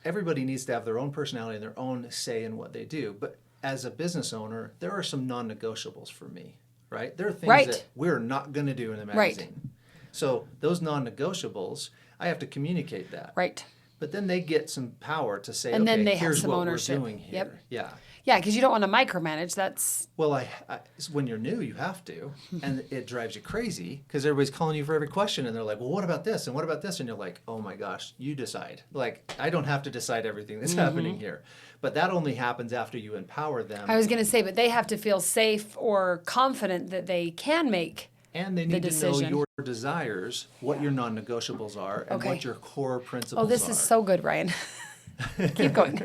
everybody needs to have their own personality and their own say in what they do. But as a business owner, there are some non-negotiables for me, right? There are things that we're not going to do in the magazine. Right. So those non-negotiables, I have to communicate that. Right. But then they get some power to say, and then they here's have some what ownership. We're doing here. Yep. Yeah. Yeah, because you don't want to micromanage. That's well, when you're new, you have to, and it drives you crazy because everybody's calling you for every question, and they're like, "Well, what about this? And what about this?" And you're like, "Oh my gosh, you decide." Like, I don't have to decide everything that's happening here, but that only happens after you empower them. I was going to say, but they have to feel safe or confident that they can make. And they need to know your desires, what your non-negotiables are, and what your core principles are. Oh, this is so good, Ryan. Keep going.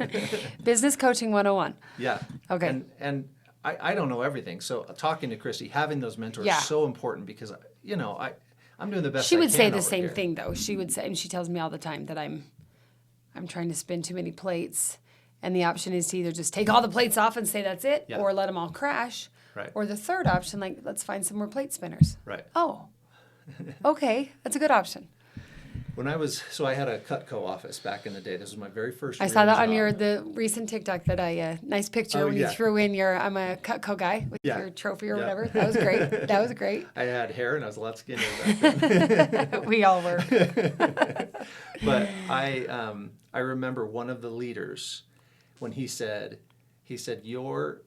Business Coaching 101. Yeah. Okay. And I don't know everything. So talking to Christy, having those mentors is so important because, I'm doing the best She I would can say the over same here. thing, though. She would say, and she tells me all the time that I'm trying to spin too many plates. And the option is to either just take all the plates off and say that's it, or let them all crash. Right. Or the third option, like, let's find some more plate spinners. Right. Oh, okay. That's a good option. When I had a Cutco office back in the day. This was my very first I saw that on the recent TikTok that nice picture when you threw in I'm a Cutco guy with your trophy or whatever. That was great. That was great. I had hair and I was a lot skinnier back then. We all were. But I remember one of the leaders when he said your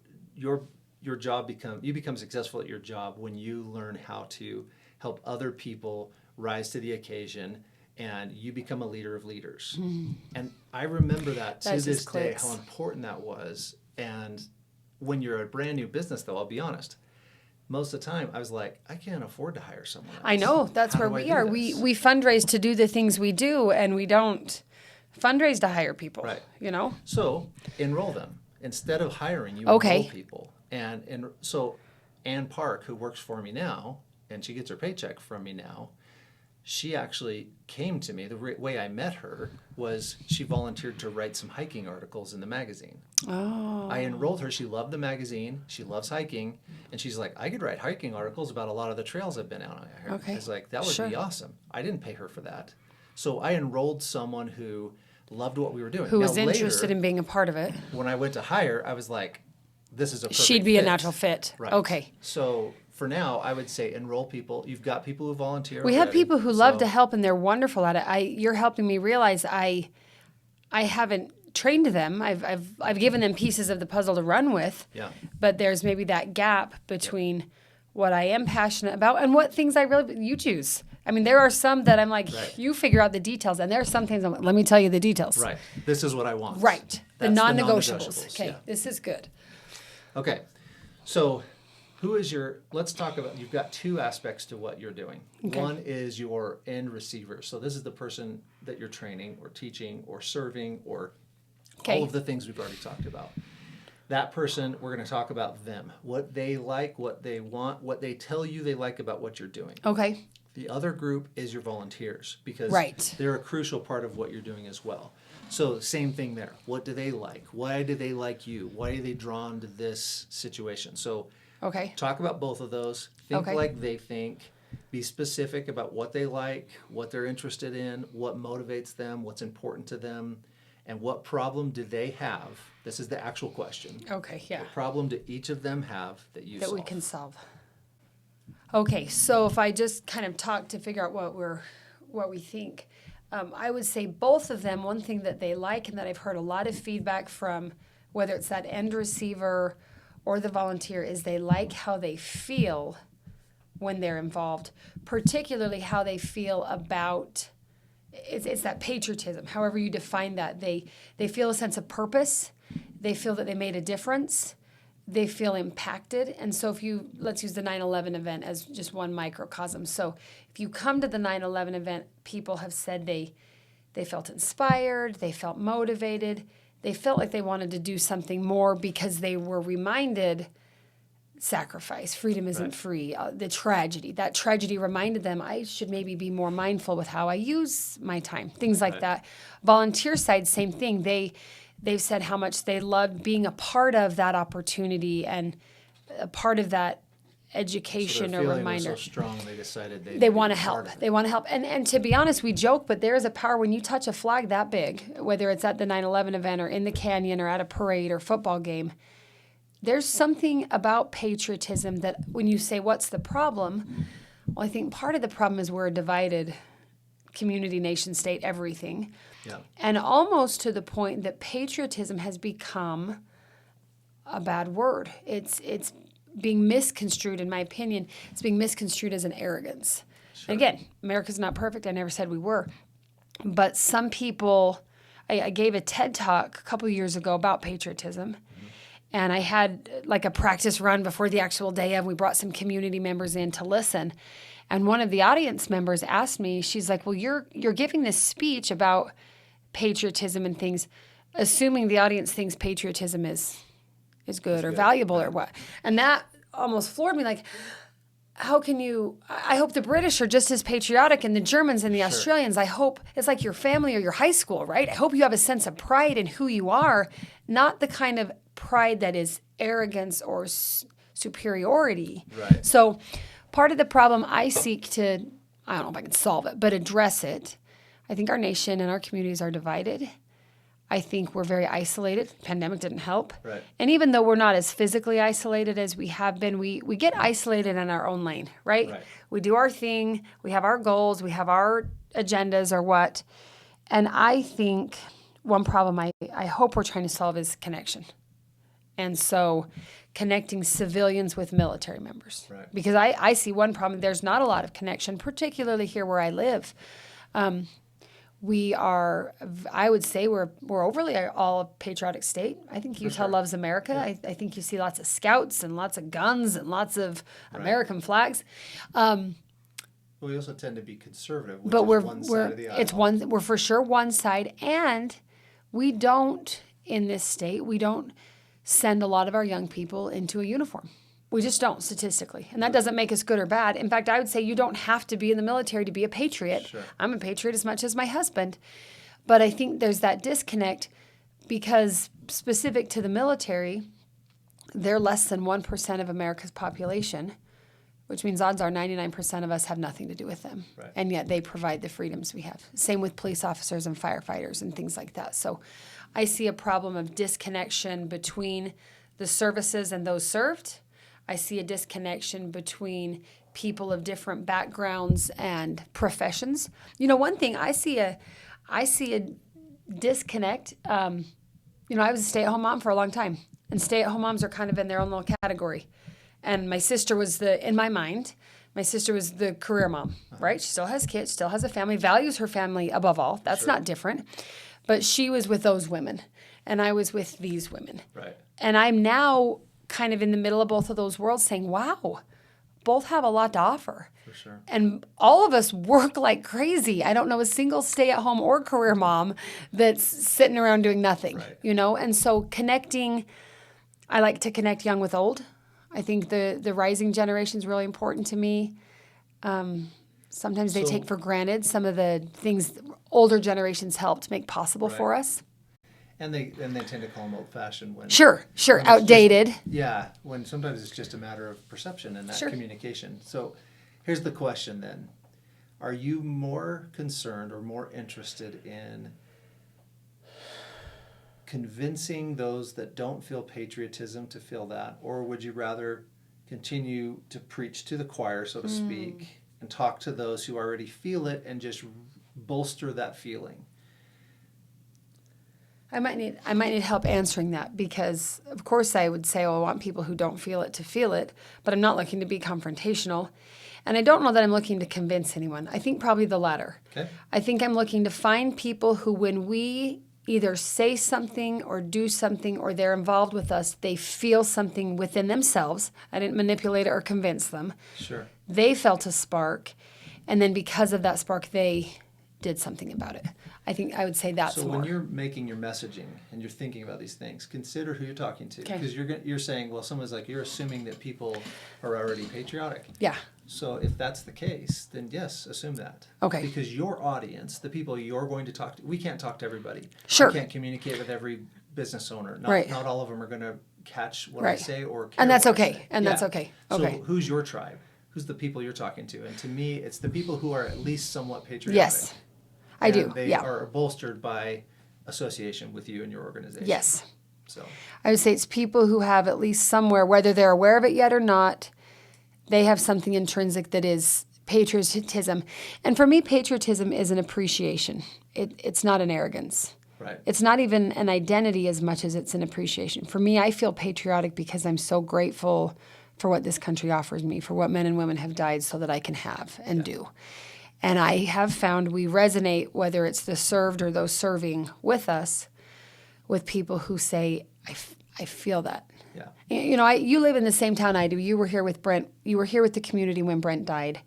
job you become successful at your job when you learn how to help other people rise to the occasion, and you become a leader of leaders. And I remember that to this day, how important that was. And when you're a brand new business, though, I'll be honest, most of the time I was like, I can't afford to hire someone else. I know. That's where we are. We fundraise to do the things we do, and we don't fundraise to hire people. Right. So enroll them. Instead of hiring, you enroll people. And so Ann Park, who works for me now, and she gets her paycheck from me now, she actually came to me. The way I met her was she volunteered to write some hiking articles in the magazine. Oh. I enrolled her. She loved the magazine. She loves hiking. And she's like, I could write hiking articles about a lot of the trails I've been on. I was like, that would be awesome. I didn't pay her for that. So I enrolled someone who loved what we were doing. Who was interested in being a part of it. When I went to hire, I was like, this is a perfect She'd be fit. a natural fit. Right. Okay. So for now, I would say enroll people. You've got people who volunteer. We have people who love to help, and they're wonderful at it. You're helping me realize I haven't trained them. I've given them pieces of the puzzle to run with. Yeah. But there's maybe that gap between what I am passionate about and what things you choose. I mean, there are some that I'm like, you figure out the details, and there are some things I'm like, let me tell you the details. Right. This is what I want. Right. That's the non-negotiables. Okay. Yeah. This is good. Okay. So let's talk about, you've got 2 aspects to what you're doing. Okay. One is your end receiver. So this is the person that you're training or teaching or serving or all of the things we've already talked about. That person, we're going to talk about them, what they like, what they want, what they tell you they like about what you're doing. Okay. The other group is your volunteers, because Right. they're a crucial part of what you're doing as well. So same thing there. What do they like? Why do they like you? Why are they drawn to this situation? So Okay. talk about both of those. Think Okay. like they think. Be specific about what they like, what they're interested in, what motivates them, what's important to them, and what problem do they have? This is the actual question. Okay. Yeah. What problem do each of them have that you That solve? we can solve. Okay, so if I just kind of talk to figure out what we think, I would say both of them. One thing that they like, and that I've heard a lot of feedback from, whether it's that end receiver or the volunteer, is they like how they feel when they're involved, particularly how they feel about. It's that patriotism, however you define that. They feel a sense of purpose. They feel that they made a difference. They feel impacted. And so let's use the 9/11 event as just one microcosm. So if you come to the 9/11 event, people have said they felt inspired, they felt motivated, they felt like they wanted to do something more because they were reminded sacrifice, freedom isn't free, the tragedy. That tragedy reminded them I should maybe be more mindful with how I use my time, things like that. Volunteer side, same thing. They've said how much they loved being a part of that opportunity and a part of that education So or their feeling reminder. was so strong, they decided They want to be part help. of it. They want to help. And to be honest, we joke, but there is a power when you touch a flag that big, whether it's at the 9/11 event or in the canyon or at a parade or football game. There's something about patriotism that when you say, what's the problem? Well, I think part of the problem is we're a divided community, nation, state, everything. Yeah. And almost to the point that patriotism has become a bad word. It's being misconstrued, in my opinion. It's being misconstrued as an arrogance. Sure. And again, America's not perfect. I never said we were. But some people, I gave a TED Talk a couple years ago about patriotism. And I had like a practice run before the actual day of. We brought some community members in to listen. And one of the audience members asked me, she's like, well, you're giving this speech about patriotism and things, assuming the audience thinks patriotism is good or valuable or what. And that almost floored me. Like, how can you, I hope the British are just as patriotic and the Germans and the Australians. I hope it's like your family or your high school, right? I hope you have a sense of pride in who you are, not the kind of pride that is arrogance or superiority. Right. So part of the problem I seek to, I don't know if I can solve it, but address it. I think our nation and our communities are divided. I think we're very isolated. Pandemic didn't help. Right. And even though we're not as physically isolated as we have been, we get isolated in our own lane, right? We do our thing. We have our goals. We have our agendas or what. And I think one problem I hope we're trying to solve is connection. And so connecting civilians with military members. Right. Because I see one problem. There's not a lot of connection, particularly here where I live. We are, I would say we're overly all a patriotic state. I think Utah loves America. Yeah. I think you see lots of scouts and lots of guns and lots of American flags. We also tend to be conservative, which but is one side of the aisle. We're for sure one side. And we don't, in this state, we don't send a lot of our young people into a uniform. We just don't, statistically. And that doesn't make us good or bad. In fact, I would say you don't have to be in the military to be a patriot. Sure. I'm a patriot as much as my husband. But I think there's that disconnect because specific to the military, they're less than 1% of America's population, which means odds are 99% of us have nothing to do with them. Right. And yet they provide the freedoms we have. Same with police officers and firefighters and things like that. So I see a problem of disconnection between the services and those served. I see a disconnection between people of different backgrounds and professions. You know, one thing I see a disconnect. I was a stay-at-home mom for a long time, and stay-at-home moms are kind of in their own little category. And my sister was in my mind, my sister was the career mom, right? She still has kids, still has a family, values her family above all. That's not different. But she was with those women, and I was with these women. Right. And I'm now kind of in the middle of both of those worlds saying, wow, both have a lot to offer. For sure. And all of us work like crazy. I don't know a single stay-at-home or career mom that's sitting around doing nothing, Right. And so connecting, I like to connect young with old. I think the rising generation is really important to me. Sometimes they take for granted some of the things older generations helped make possible for us. And they tend to call them old-fashioned when Sure, when it's outdated. when sometimes it's just a matter of perception and that communication. So here's the question then. Are you more concerned or more interested in convincing those that don't feel patriotism to feel that, or would you rather continue to preach to the choir, so to speak, and talk to those who already feel it and just bolster that feeling? I might need help answering that, because of course I would say, oh, I want people who don't feel it to feel it, but I'm not looking to be confrontational. And I don't know that I'm looking to convince anyone. I think probably the latter. Okay. I think I'm looking to find people who, when we either say something or do something or they're involved with us, they feel something within themselves. I didn't manipulate it or convince them. Sure. They felt a spark, and then because of that spark, they did something about it. I think I would say that's more. So when you're making your messaging and you're thinking about these things, consider who you're talking to. Because you're saying, well, someone's like, you're assuming that people are already patriotic. Yeah. So if that's the case, then yes, assume that. Okay. Because your audience, the people you're going to talk to, we can't talk to everybody. Sure. I can't communicate with every business owner. Not all of them are going to catch what I say or care. And that's what I okay. say. And that's okay. Okay. So who's your tribe? Who's the people you're talking to? And to me, it's the people who are at least somewhat patriotic. Yes, I do. They are bolstered by association with you and your organization. Yes. So I would say it's people who have at least somewhere, whether they're aware of it yet or not, they have something intrinsic that is patriotism. And for me, patriotism is an appreciation. It's not an arrogance. Right. It's not even an identity as much as it's an appreciation. For me, I feel patriotic because I'm so grateful for what this country offers me, for what men and women have died so that I can have and do. And I have found we resonate, whether it's the served or those serving with us, with people who say, I feel that. Yeah. You know, you live in the same town I do. You were here with Brent. You were here with the community when Brent died.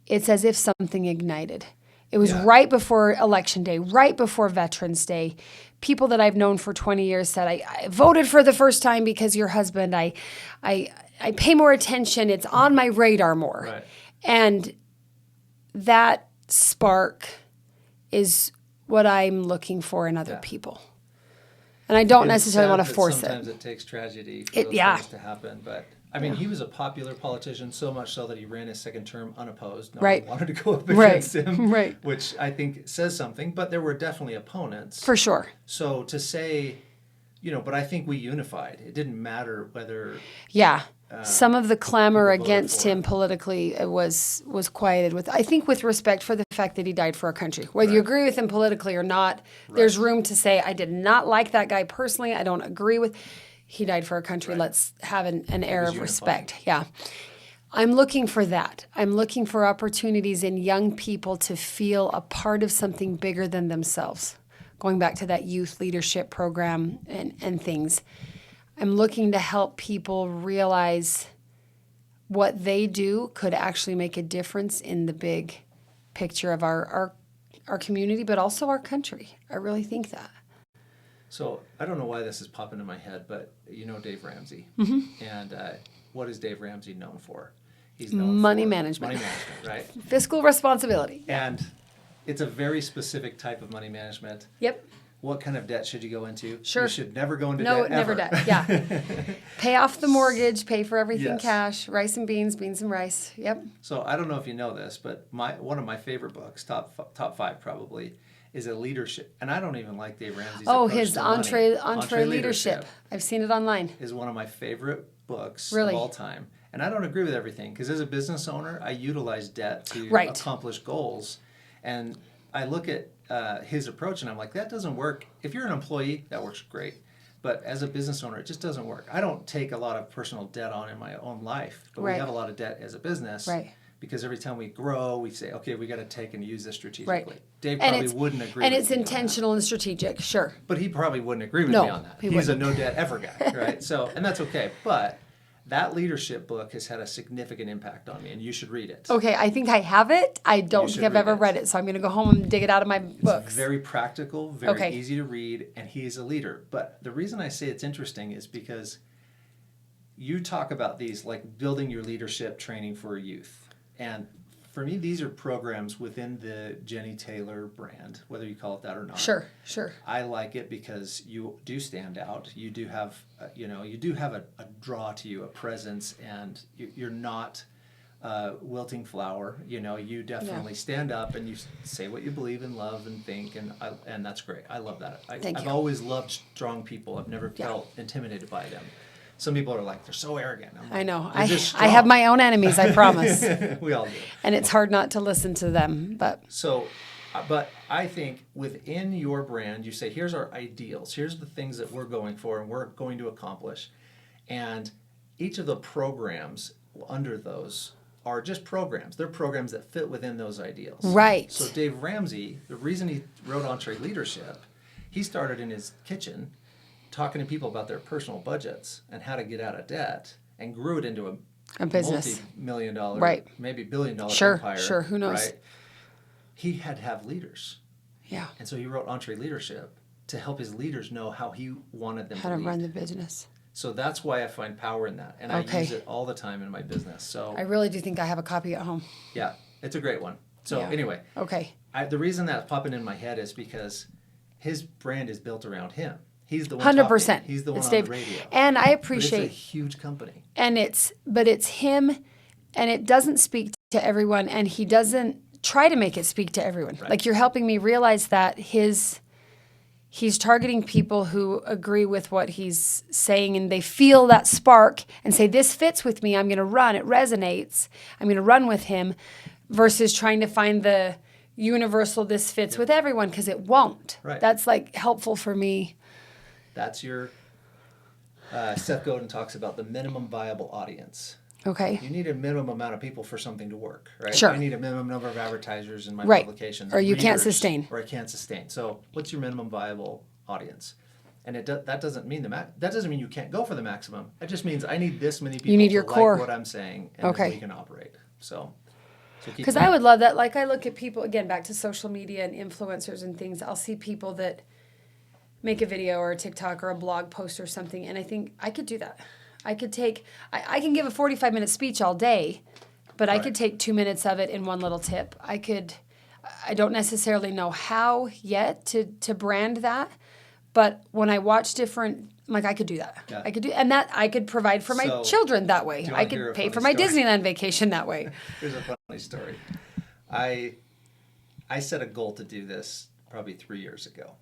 It's as if something ignited. It was right before Election Day, right before Veterans Day. People that I've known for 20 years said, I voted for the first time because your husband. I pay more attention. It's on my radar more. Right. And that spark is what I'm looking for in other people. And I don't necessarily want to force it. Sometimes it takes tragedy for those things to happen. But, I mean, he was a popular politician, so much so that he ran his second term unopposed. No one wanted to go up against him, which I think says something. But there were definitely opponents. For sure. So to say, but I think we unified. It didn't matter whether... Yeah. Some of the clamor against him politically was quieted with, I think, with respect for the fact that he died for our country. Whether you agree with him politically or not, there's room to say, I did not like that guy personally. I don't agree with. He died for our country. Let's have an air of respect. Yeah. I'm looking for that. I'm looking for opportunities in young people to feel a part of something bigger than themselves. Going back to that youth leadership program and things. I'm looking to help people realize what they do could actually make a difference in the big picture of our community, but also our country. I really think that. So I don't know why this is popping in my head, but you know Dave Ramsey. And what is Dave Ramsey known for? He's known money for management. Money management, right? Fiscal responsibility. And it's a very specific type of money management. Yep. What kind of debt should you go into? Sure. You should never go into debt. No, never debt. Yeah. Pay off the mortgage, pay for everything cash, rice and beans, beans and rice. Yep. So I don't know if you know this, but one of my favorite books, top five probably, is a leadership. And I don't even like Dave Ramsey's approach his to entree leadership. I've seen it online. Is one of my favorite books of all time. And I don't agree with everything because as a business owner, I utilize debt to accomplish goals. And I look at his approach and I'm like, that doesn't work. If you're an employee, that works great. But as a business owner, it just doesn't work. I don't take a lot of personal debt on in my own life, but we have a lot of debt as a business. Right. Because every time we grow, we say, okay, we got to take and use this strategically. Right. Dave probably wouldn't agree with me. And it's intentional and strategic, sure. But he probably wouldn't agree with me on that. He's a no debt ever guy, right? So, and that's okay. But that leadership book has had a significant impact on me, and you should read it. Okay, I think I have it. I don't think I've ever read it, so I'm going to go home and dig it out of my books. It's very practical, very easy to read, and he is a leader. But the reason I say it's interesting is because you talk about these like building your leadership training for youth. And for me, these are programs within the Jennie Taylor brand, whether you call it that or not. Sure. I like it because you do stand out. You do have, you do have a draw to you, a presence, and you're not wilting flower. You definitely stand up and you say what you believe and love and think, and that's great. I love that. Thank I've you. always loved strong people. I've never felt intimidated by them. Some people are like, they're so arrogant. I'm like, I know. "They're just I have strong." my own enemies, I promise. We all do. And it's hard not to listen to them, but So, but I think within your brand, you say, here's our ideals. Here's the things that we're going for and we're going to accomplish. And each of the programs under those are just programs. They're programs that fit within those ideals. Right. So Dave Ramsey, the reason he wrote Entree Leadership, he started in his kitchen talking to people about their personal budgets and how to get out of debt, and grew it into a business. multi-million-dollar, Right. maybe billion-dollar empire. Sure, who knows? Right? He had to have leaders. yeah. And so he wrote Entree Leadership to help his leaders know how he wanted them How to to lead. run the business. So that's why I find power in that. And Okay. I use it all the time in my business. So I really do think I have a copy at home. yeah, it's a great one. So Yeah. anyway, Okay. the reason that's popping in my head is because his brand is built around him. He's the one 100%. talking. He's the one It's on Dave. the radio. And I But appreciate it's a huge company. and it's him, and it doesn't speak to everyone, and he doesn't try to make it speak to everyone. Right. Like, you're helping me realize that he's targeting people who agree with what he's saying, and they feel that spark and say, this fits with me, I'm going to run, it resonates, I'm going to run with him, versus trying to find the universal this fits with everyone, because it won't. Right. That's like helpful for me. That's your Seth Godin talks about the minimum viable audience. Okay. You need a minimum amount of people for something to work, right? Sure. I need a minimum number of advertisers in my Right. publications. Or you can't readers, sustain. Or I can't sustain. So what's your minimum viable audience? And that doesn't mean that doesn't mean you can't go for the maximum. It just means I need this many people need to your like core. what I'm saying, and Okay. then we can operate. So keep Because going. I would love that. Like, I look at people, again, back to social media and influencers and things. I'll see people that make a video or a TikTok or a blog post or something, and I think I could do that. I could take, I can give a 45-minute speech all day, but I Right. could take 2 minutes of it in one little tip. I don't necessarily know how yet to brand that, but when I watch different, like, I could do that. Yeah. I could do, and that I could provide for my So, children that way. do you I wanna hear could a pay for funny my story? Disneyland vacation that way. Here's a funny story. I set a goal to do this probably 3 years ago.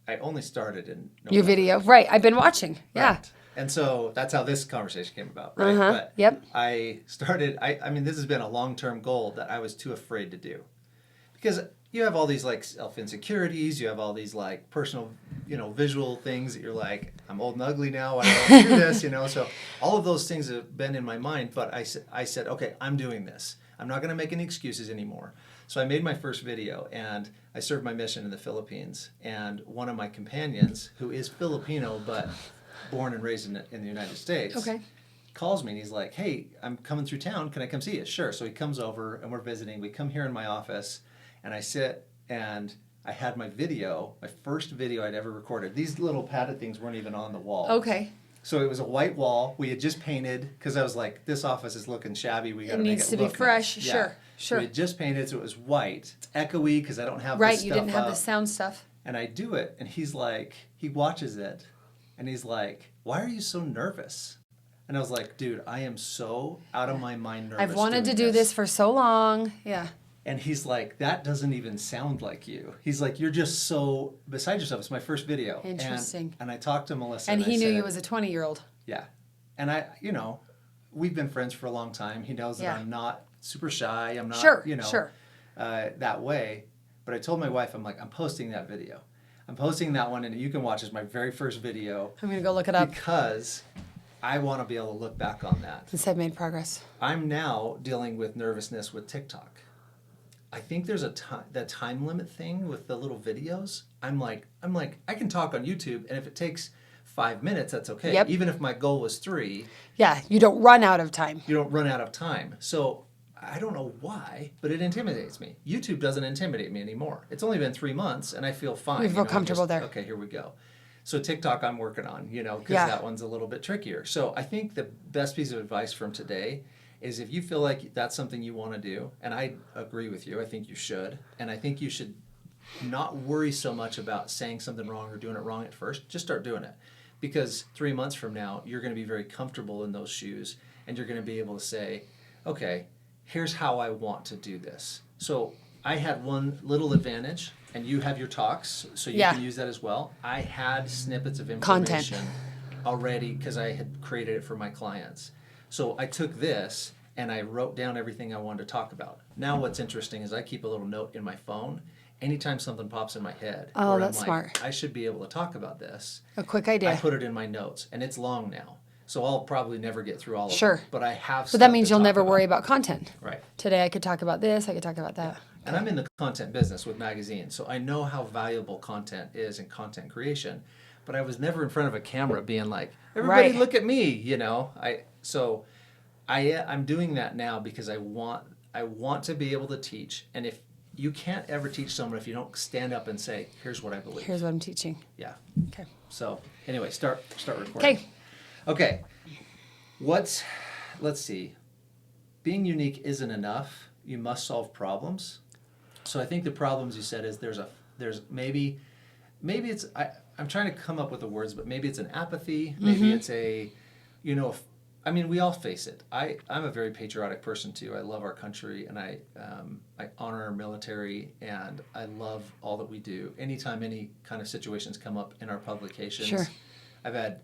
I only started in November. Your video, right? I've been watching. Yeah. Right. And so that's how this conversation came about, right? Uh-huh. But Yep. I started, I mean, this has been a long-term goal that I was too afraid to do. Because you have all these like self-insecurities, you have all these like personal, visual things that you're like, I'm old and ugly now, I don't want to do this, So all of those things have been in my mind, but I said, okay, I'm doing this. I'm not going to make any excuses anymore. So I made my first video, and I served my mission in the Philippines. And one of my companions, who is Filipino but born and raised in the United States, Okay. calls me and he's like, hey, I'm coming through town. Can I come see you? Sure. So he comes over and we're visiting. We come here in my office and I sit and I had my first video I'd ever recorded. These little padded things weren't even on the wall. Okay. So it was a white wall. We had just painted because I was like, this office is looking shabby. We got to It make needs it to be look fresh. nice. Sure. So we had just painted, so it was white. It's echoey because I don't have Right. this You stuff didn't have up. the sound stuff. And I do it, and he's like, he watches it, and he's like, why are you so nervous? And I was like, dude, I am so out of my mind nervous. I've wanted to doing do this for so long. Yeah. And he's like, that doesn't even sound like you. He's like, you're just so beside yourself. It's my first video. Interesting. And I talked to Melissa. And I he knew said, you as a 20-year-old. Yeah. And we've been friends for a long time. He knows that Yeah. I'm not super shy. I'm not, Sure. that way. But I told my wife, I'm like, I'm posting that video. I'm posting that one, and you can watch as my very first video. I'm going to go look it up. Because I want to be able to look back on that. Since I've made progress. I'm now dealing with nervousness with TikTok. I think there's that time limit thing with the little videos. I'm like, I can talk on YouTube, and if it takes 5 minutes, that's okay. Yep. Even if my goal was 3, Yeah. You don't run out of time. you don't run out of time. So I don't know why, but it intimidates me. YouTube doesn't intimidate me anymore. It's only been 3 months, and I feel fine. You feel comfortable there. Okay, here we go. So TikTok I'm working on, because that one's a little bit trickier. So I think the best piece of advice from today is if you feel like that's something you want to do, and I agree with you, I think you should, and I think you should not worry so much about saying something wrong or doing it wrong at first. Just start doing it. Because 3 months from now, you're going to be very comfortable in those shoes, and you're going to be able to say, okay, here's how I want to do this. So I had one little advantage, and you have your talks, so you can use that as well. I had snippets of information already because I had created it for my clients. So I took this and I wrote down everything I wanted to talk about. Now what's interesting is I keep a little note in my phone anytime something pops in my head. Oh, that's smart. I should be able to talk about this. A quick idea. I put it in my notes, and it's long now. So I'll probably never get through all of Sure. it. But I have But that means you'll never worry about content. Right. Today I could talk about this, I could talk about that. And I'm in the content business with magazines, so I know how valuable content is in content creation. But I was never in front of a camera being like, everybody look at me, I'm doing that now because I want to be able to teach. And if you can't ever teach someone if you don't stand up and say, here's what I believe. Here's what I'm teaching. Yeah. Okay. So anyway, start recording. Okay. Let's see. Being unique isn't enough. You must solve problems. So I think the problems you said is there's maybe it's I'm trying to come up with the words, but maybe it's an apathy. Maybe it's a, we all face it. I'm a very patriotic person too. I love our country, and I honor our military, and I love all that we do. Anytime any kind of situations come up in our publications, I've had,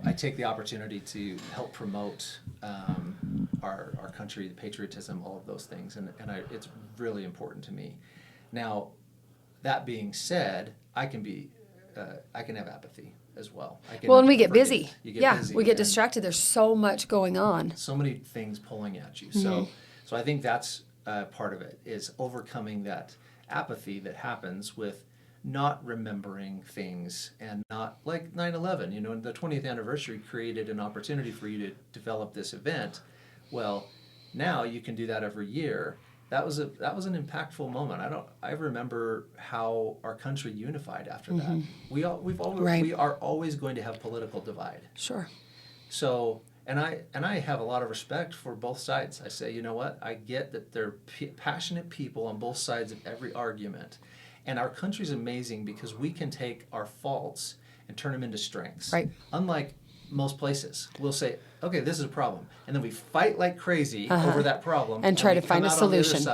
I take the opportunity to help promote our country, the patriotism, all of those things, and it's really important to me. Now, that being said, I can have apathy as well. And we get busy. You get busy. We get distracted. There's so much going on. So many things pulling at you. So I think that's part of it, is overcoming that apathy that happens with not remembering things, and not like 9/11. The 20th anniversary created an opportunity for you to develop this event. Well, now you can do that every year. That was an impactful moment. I remember how our country unified after that. We are always going to have political divide. Sure. So, and I have a lot of respect for both sides. I say, you know what? I get that they're passionate people on both sides of every argument. And our country's amazing because we can take our faults and turn them into strengths. Right. Unlike most places, we'll say, okay, this is a problem, and then we fight like crazy over that problem and try to find a solution.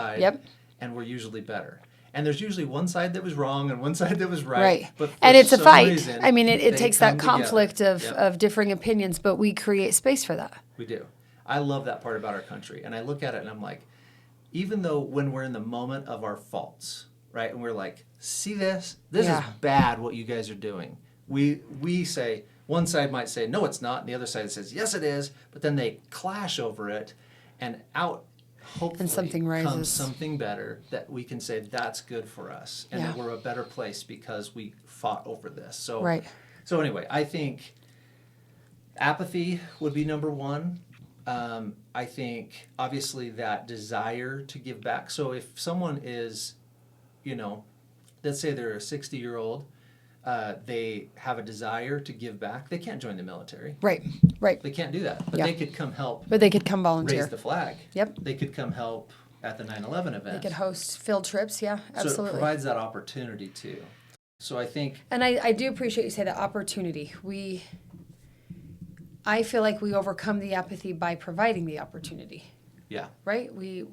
And we're usually better. And there's usually one side that was wrong and one side that was right. But and it's a fight. Reason, it takes that conflict of differing opinions, but we create space for that. We do. I love that part about our country. And I look at it and I'm like, even though when we're in the moment of our faults, right, and we're like, see this? This is bad what you guys are doing. We say, one side might say, no, it's not, and the other side says, yes, it is, but then they clash over it, and hopefully something comes something better that we can say that's good for us, and that we're a better place because we fought over this. So anyway, I think apathy would be number one. I think obviously that desire to give back. So if someone is, let's say they're a 60-year-old, they have a desire to give back, they can't join the military. Right. They can't do that. But they could come help. But they could come volunteer. Raise the flag. Yep. They could come help at the 9/11 event. They could host field trips, absolutely. So it provides that opportunity too. So I think... And I do appreciate you say that opportunity. I feel like we overcome the apathy by providing the opportunity. Yeah. Right? We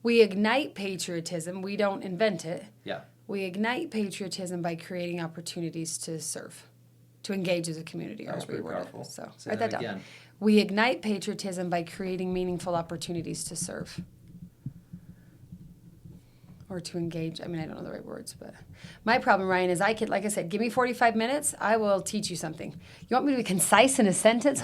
ignite patriotism. We don't invent it. Yeah. We ignite patriotism by creating opportunities to serve, to engage as a community. That was pretty powerful. So say write that down. Again. We ignite patriotism by creating meaningful opportunities to serve. Or to engage. I don't know the right words, but my problem, Ryan, is like I said, give me 45 minutes, I will teach you something. You want me to be concise in a sentence?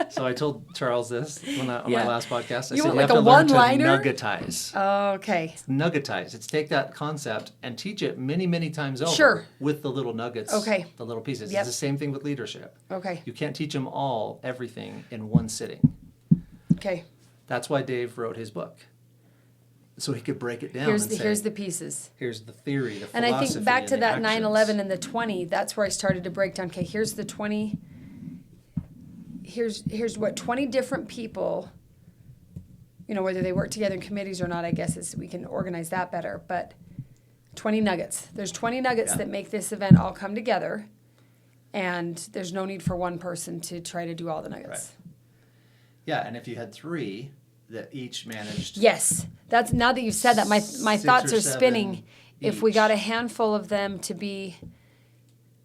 So I told Charles this on my last podcast. I said you like have to learn to one-liner? nuggetize. Oh, okay. It's nuggetize. It's take that concept and teach it many, many times over. Sure. With the little nuggets. Okay. The little pieces. Yep. It's the same thing with leadership. Okay. You can't teach them everything in one sitting. Okay. That's why Dave wrote his book. so he could break it down Here's and the say, here's the pieces. here's the theory, the And philosophy, I think back to and that the 9/11 actions. and the 20, that's where I started to break down, okay, here's the 20, here's what 20 different people, you know, whether they work together in committees or not, I guess we can organize that better, but 20 nuggets. There's 20 nuggets Yeah. that make this event all come together, and there's no need for one person to try to do all the nuggets. Right. Yeah, and if you had 3 that each managed. Yes, that's now that you've said that, my 6 thoughts or are spinning. 7 If we got a each. handful of them to be,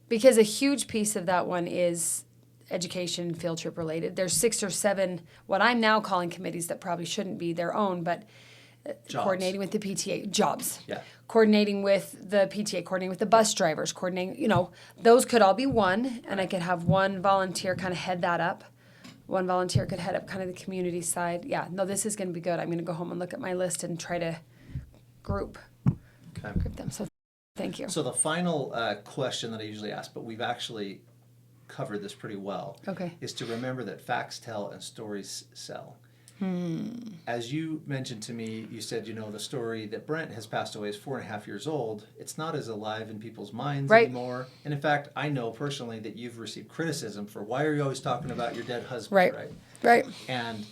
because a huge piece of that one is education, field trip related. There's 6 or 7 what I'm now calling committees that probably shouldn't be their own, but Jobs. coordinating with the PTA jobs. Yeah. Coordinating with the PTA, coordinating with the bus drivers, coordinating, you know, those could all be one, and I could have one volunteer kind of head that up. One volunteer could head up kind of the community side. Yeah, no, this is going to be good. I'm going to go home and look at my list and try to group them. So thank you. So the final question that I usually ask, but we've actually covered this pretty well, Okay. is to remember that facts tell and stories sell. As you mentioned to me, you said, you know, the story that Brent has passed away is 4.5 years old. It's not as alive in people's minds Right. anymore. And in fact, I know personally that you've received criticism for why are you always talking about your dead husband, Right. Right. And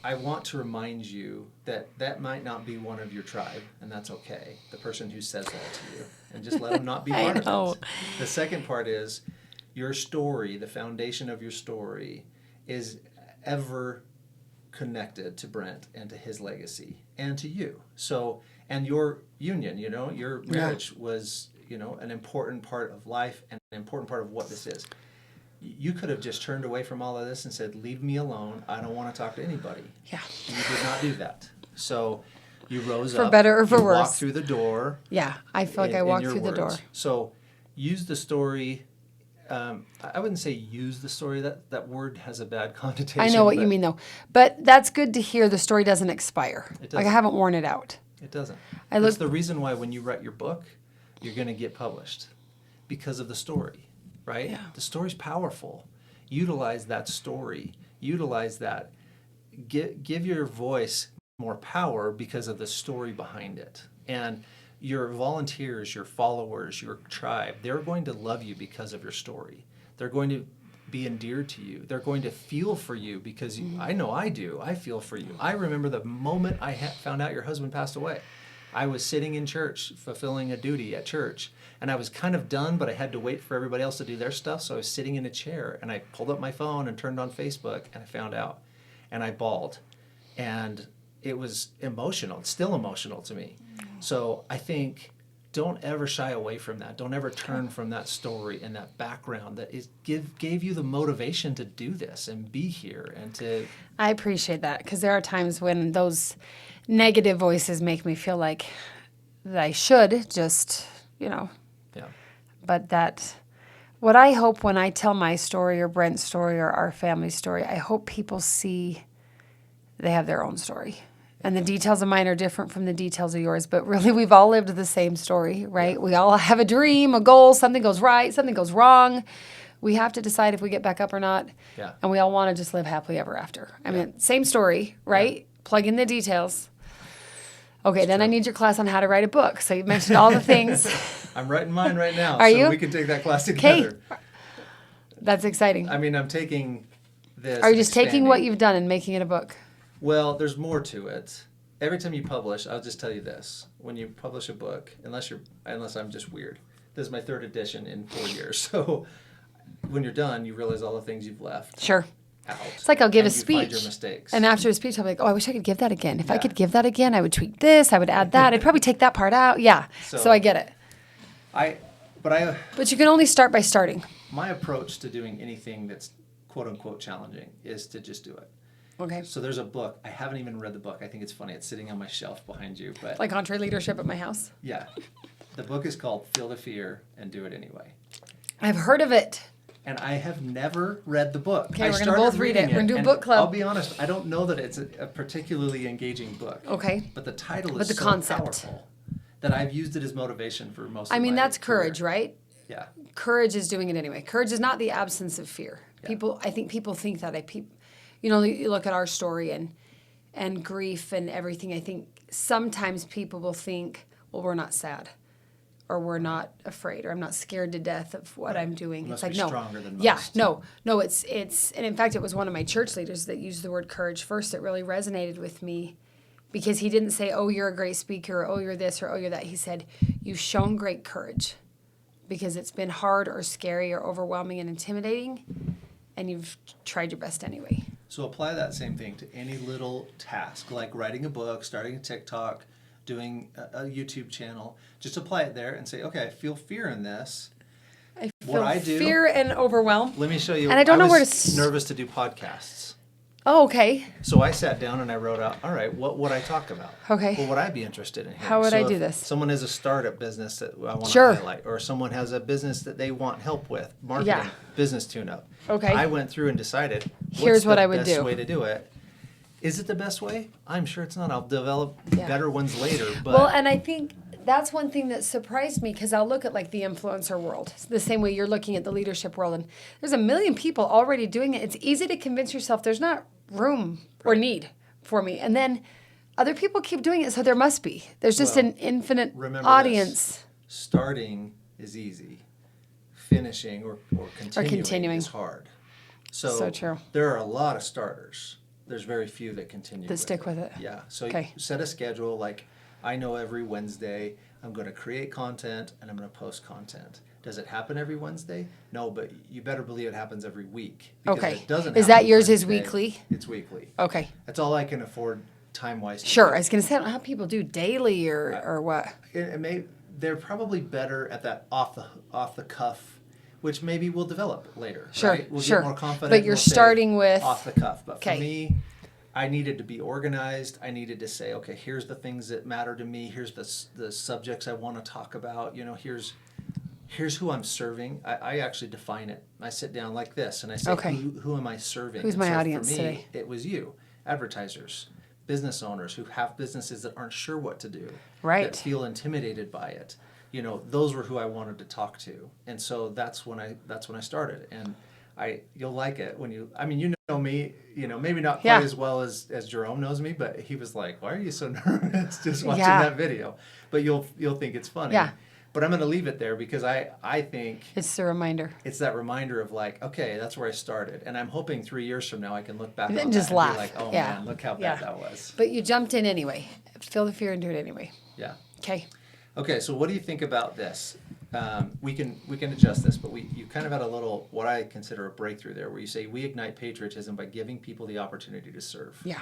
I want to remind you that that might not be one of your tribe, and that's okay. The person who says that to you, and just let them not be part know. of it. The second part is your story, the foundation of your story, is ever connected to Brent and to his legacy and to you. So, and your union, you know, your marriage was, you know, an important part of life and an important part of what this is. You could have just turned away from all of this and said, leave me alone. I don't want to talk to anybody. Yeah. You did not do that. So you rose For up. better or for you worse. walked through the door. Yeah, I feel like I in walked your through the door. words. So use the story. I wouldn't say use the story. That word has a bad connotation. I know what you but mean, though. But that's good to hear the story doesn't expire. It Like, I doesn't. haven't worn it out. It doesn't. I That's look- the reason why when you write your book, you're going to get published because of the story, right? Yeah. The story's powerful. Utilize that story. Utilize that. Give your voice more power because of the story behind it. And your volunteers, your followers, your tribe, they're going to love you because of your story. They're going to be endeared to you. They're going to feel for you because I know I do. I feel for you. I remember the moment I found out your husband passed away. I was sitting in church, fulfilling a duty at church, and I was kind of done, but I had to wait for everybody else to do their stuff, so I was sitting in a chair, and I pulled up my phone and turned on Facebook, and I found out, and I bawled, and it was emotional. It's still emotional to me. So I think don't ever shy away from that. Don't ever turn from that story and that background that gave you the motivation to do this and be here and to. I appreciate that because there are times when those negative voices make me feel like that I should just, you know, Yeah. but that what I hope when I tell my story or Brent's story or our family story, I hope people see they have their own story. And the details of mine are different from the details of yours, but really we've all lived the same story, right? We all have a dream, a goal, something goes right, something goes wrong. We have to decide if we get back up or not. Yeah. And we all want to just live happily ever after. I mean, same story, right? Plug in the details. Okay, then I need your class on how to write a book. So you mentioned all the things. I'm writing mine right now, Are so you? we can take that class Okay. together. That's exciting. I mean, I'm taking this. Are you and just taking what expanding. you've done and making it a book? Well, there's more to it. Every time you publish, I'll just tell you this: when you publish a book, unless I'm just weird, this is my 3rd edition in 4 years. So when you're done, you realize all the things you've left Sure. out. It's like I'll give and a you find speech. your mistakes. And after a speech, I'll be like, oh, I wish I could give that again. If I Yeah. could give that again, I would tweak this, I would add that. I'd probably take that part out. Yeah. So So- I get it. But But you can only start by starting. my approach to doing anything that's quote unquote challenging is to just do it. Okay. So there's a book. I haven't even read the book. I think it's funny. It's sitting on my shelf behind you. But Like EntreLeadership at my house. yeah, the book is called Feel the Fear and Do It Anyway. I've heard of it. And I have never read the book. Okay, I we're gonna started both read reading it. We're gonna do a and book club. I'll be honest, I don't know that it's a particularly engaging book. Okay. But the title But is the so concept. powerful that I've used it as motivation for most of I mean, my that's career. courage, right? Yeah. Courage is doing it anyway. Courage is not the absence of fear. Yeah. I think people think that. You know, you look at our story and and grief and everything, I think sometimes people will think, well, we're not sad, or we're not afraid, or I'm not scared to death of what I'm doing. Must It's be like, no. stronger than most. Yeah, no, it's, and in fact, it was one of my church leaders that used the word courage first that really resonated with me, because he didn't say, oh, you're a great speaker, or oh, you're this, or oh, you're that. He said, you've shown great courage because it's been hard or scary or overwhelming and intimidating, and you've tried your best anyway. So apply that same thing to any little task, like writing a book, starting a TikTok, doing a YouTube channel. Just apply it there and say, okay, I feel fear in this. I What feel I do- fear and overwhelm. Let me show you. And I don't know was where to nervous to do podcasts. Oh, okay. So I sat down and I wrote out, all right, what would I talk about? Okay. What would I be interested in hearing? How would I do if this? Someone has a startup business that I want Sure. to highlight, or someone has a business that they want help with, marketing, Yeah. business tune-up. Okay. I went through and decided, Here's what the I would best do. way to do it? Is it the best way? I'm sure it's not. I'll develop Yeah. better ones later. But Well, and I think that's one thing that surprised me, because I'll look at like the influencer world the same way you're looking at the leadership world, and there's a million people already doing it. It's easy to convince yourself there's not room or need for me, and then other people keep doing it, so there must be. There's just Well, an infinite remember audience. this. Starting is easy. Finishing or continuing is hard. So true. There are a lot of starters. There's very few that continue. That stick with it. Yeah. So Okay. you set a schedule. Like, I know every Wednesday I'm going to create content and I'm going to post content. Does it happen every Wednesday? No, but you better believe it happens every week. Because Okay. if it doesn't Is happen that yours is Wednesday, weekly? It's weekly. Okay. That's all I can afford time-wise. to Sure. do. I was going to say, I don't know how people do daily or what. They're probably better at that off the cuff, which maybe we'll develop later. Sure, Right? We'll sure. get more confident. But you're we'll say starting with- off the cuff. But Okay. for me, I needed to be organized. I needed to say, okay, here's the things that matter to me. Here's the subjects I want to talk about. Here's who I'm serving. I actually define it. I sit down like this and I say, Okay. who am I serving? Who's And my so audience for me, today? It was you, advertisers, business owners who have businesses that aren't sure what to do, Right. that feel intimidated by it. Those were who I wanted to talk to, and so that's when I started. And you'll like it when you know me, maybe not quite Yeah. as well as Jerome knows me, but he was like, "Why are you so nervous just watching Yeah. that video?" But you'll think it's funny. Yeah. But I'm going to leave it there because I think It's the reminder. it's that reminder of like, okay, that's where I started, and I'm hoping 3 years from now I can look back And on then just that laugh. and be like, oh Yeah. man, look how bad Yeah. that was. But you jumped in anyway. Feel the fear and do it anyway. Yeah. Okay. Okay, so what do you think about this? We can adjust this, but you kind of had a little, what I consider a breakthrough there, where you say we ignite patriotism by giving people the opportunity to serve. Yeah.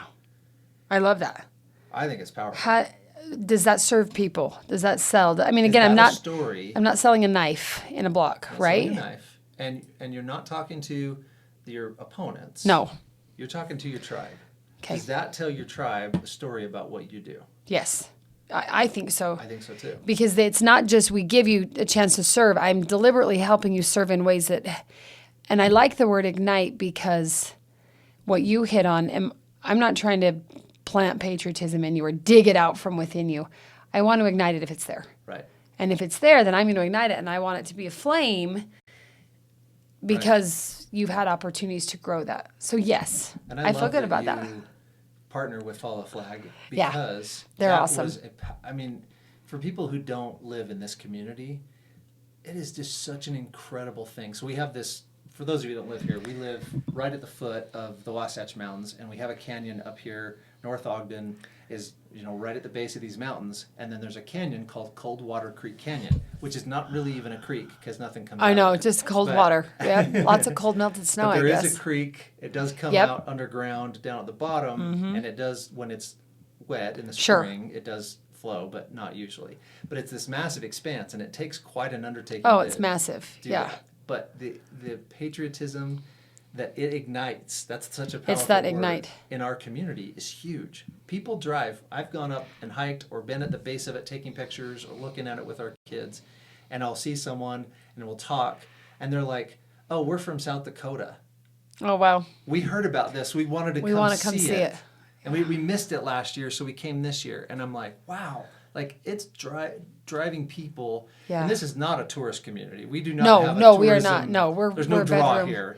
I love that. I think it's powerful. How does that serve people? Does that sell? I mean, Is again, that I'm a not. story. I'm not selling a knife in a block, That's right? not a knife. And you're not talking to your opponents. No. You're talking to your tribe. Okay. Does that tell your tribe a story about what you do? Yes, I think so. I think so too. Because it's not just we give you a chance to serve. I'm deliberately helping you serve in ways that, and I like the word ignite because what you hit on, I'm not trying to plant patriotism in you or dig it out from within you. I want to ignite it if it's there. Right. And if it's there, then I'm going to ignite it, and I want it to be a flame because you've had opportunities to grow that. So yes, And I feel love good about that. you partner with Follow Flag Yeah. because They're that awesome. was for people who don't live in this community, it is just such an incredible thing. So we have this, for those of you that don't live here, we live right at the foot of the Wasatch Mountains, and we have a canyon up here. North Ogden is right at the base of these mountains, and then there's a canyon called Coldwater Creek Canyon, which is not really even a creek because nothing comes out I know, of it. just cold But- water. Yeah, lots of cold melted snow, But I there guess. is a creek. It does come Yep. out underground down at the bottom, and it does, when it's wet in the Sure. spring, it does flow, but not usually. But it's this massive expanse, and it takes quite an undertaking. Oh, to it's massive. do Yeah. that. But the patriotism that it ignites, that's such a powerful It's that word ignite. in our community, is huge. People drive. I've gone up and hiked or been at the base of it taking pictures or looking at it with our kids, and I'll see someone and we'll talk, and they're like, oh, we're from South Dakota. Oh, wow. We heard about this. We wanted to We come want to come see it. And we missed it last year, so we came this year. And I'm like, wow, like it's driving people. Yeah. And this is not a tourist community. We do not No, have a no, we are tourism- not. No, there's we're no draw bedroom. here.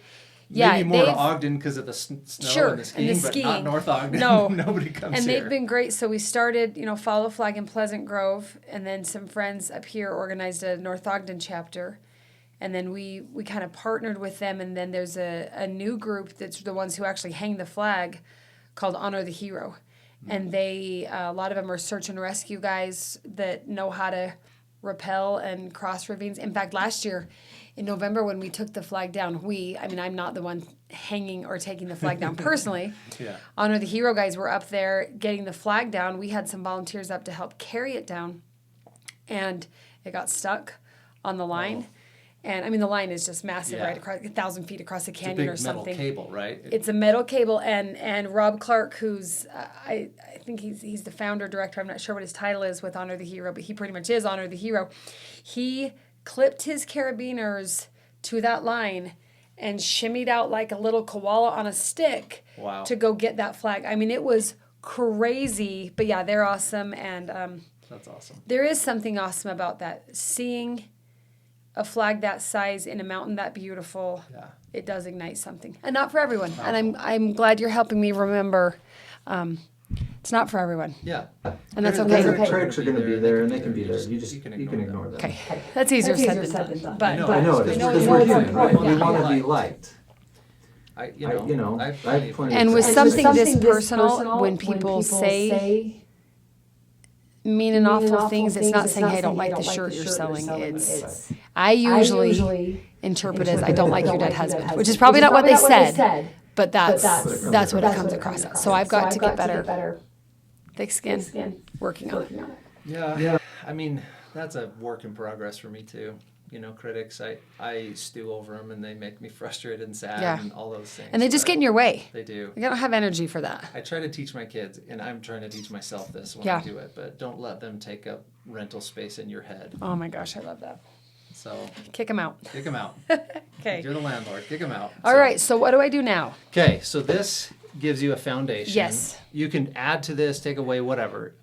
Yeah, maybe more to they've- Ogden because of the snow Sure, and the skiing, and the but not skiing. North Ogden. No. Nobody comes And here. they've been great. So we started, Follow Flag in Pleasant Grove, and then some friends up here organized a North Ogden chapter. And then we kind of partnered with them, and then there's a new group that's the ones who actually hang the flag called Honor the Hero. And they, a lot of them are search and rescue guys that know how to rappel and cross ravines. In fact, last year in November when we took the flag down, I'm not the one hanging or taking the flag down personally. Yeah. Honor the Hero guys were up there getting the flag down. We had some volunteers up to help carry it down, and it got stuck on the line. Oh. And the line is just massive, Yeah. right across 1,000 feet across the It's a canyon big or something. metal cable, right? It's a metal cable, and Rob Clark, who's I think he's the founder director. I'm not sure what his title is with Honor the Hero, but he pretty much is Honor the Hero. He clipped his carabiners to that line and shimmied out like a little koala on a stick Wow. to go get that flag. It was crazy, but yeah, they're awesome, and That's awesome. there is something awesome about that. Seeing a flag that size in a mountain that beautiful, Yeah. it does ignite something, and not for everyone. And I'm glad you're helping me remember. It's not for everyone, Yeah. and that's Critics- okay. Critics are going to be there, and they can be there. You can ignore them. Okay, that's easier said than done. But know. I know it is, I know because it's we're more human, right? important, We yeah. want to be liked. I I have have plenty And of with things. something this personal, when people say mean and awful things, it's not saying, hey, I don't like the shirt you're selling. It's I usually interpret as I don't like your dead husband, which is probably not what they said, but that's what it comes across as. So I've got to get better. Thick skin, working on it. Yeah. That's a work in progress for me too. Critics, I stew over them and they make me frustrated and sad Yeah. and all those things. And they just but get in your way. They do. I don't have energy for that. I try to teach my kids, and I'm trying to teach myself this when Yeah. I do it, but don't let them take up rental space in your head. Oh my gosh, I love that. So Kick them out. kick them out. Okay. You're the landlord. Kick them out. All right, so what do I do now? Okay, so this gives you a foundation. Yes. You can add to this, take away, whatever.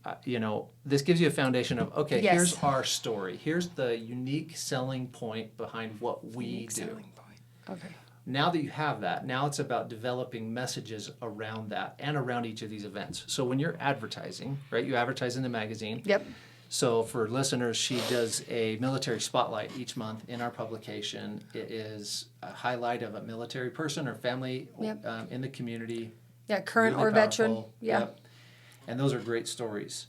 This gives you a foundation of, okay, Yes. here's our story. Here's the unique selling point behind what we do. Selling point. Okay. Now that you have that, now it's about developing messages around that and around each of these events. So when you're advertising, right, you advertise in the magazine. Yep. So for listeners, she does a military spotlight each month in our publication. It is a highlight of a military person or family Yep. In the community. Yeah, current Really or veteran. powerful. Yeah. Yep. And those are great stories.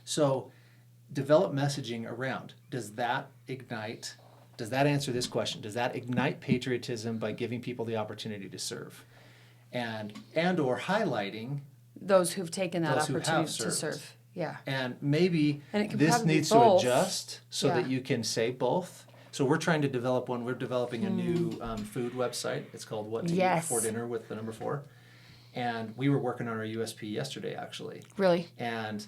So develop messaging around. Does that answer this question? Does that ignite patriotism by giving people the opportunity to serve? And or highlighting, Those who've taken that Those who have opportunity to served. serve. Yeah. and maybe And it can this probably be needs both. to adjust so that Yeah. you can say both. So we're trying to develop one. We're developing a new food website. It's called What to Yes. Eat for Dinner with the number 4. And we were working on our USP yesterday, actually. Really? And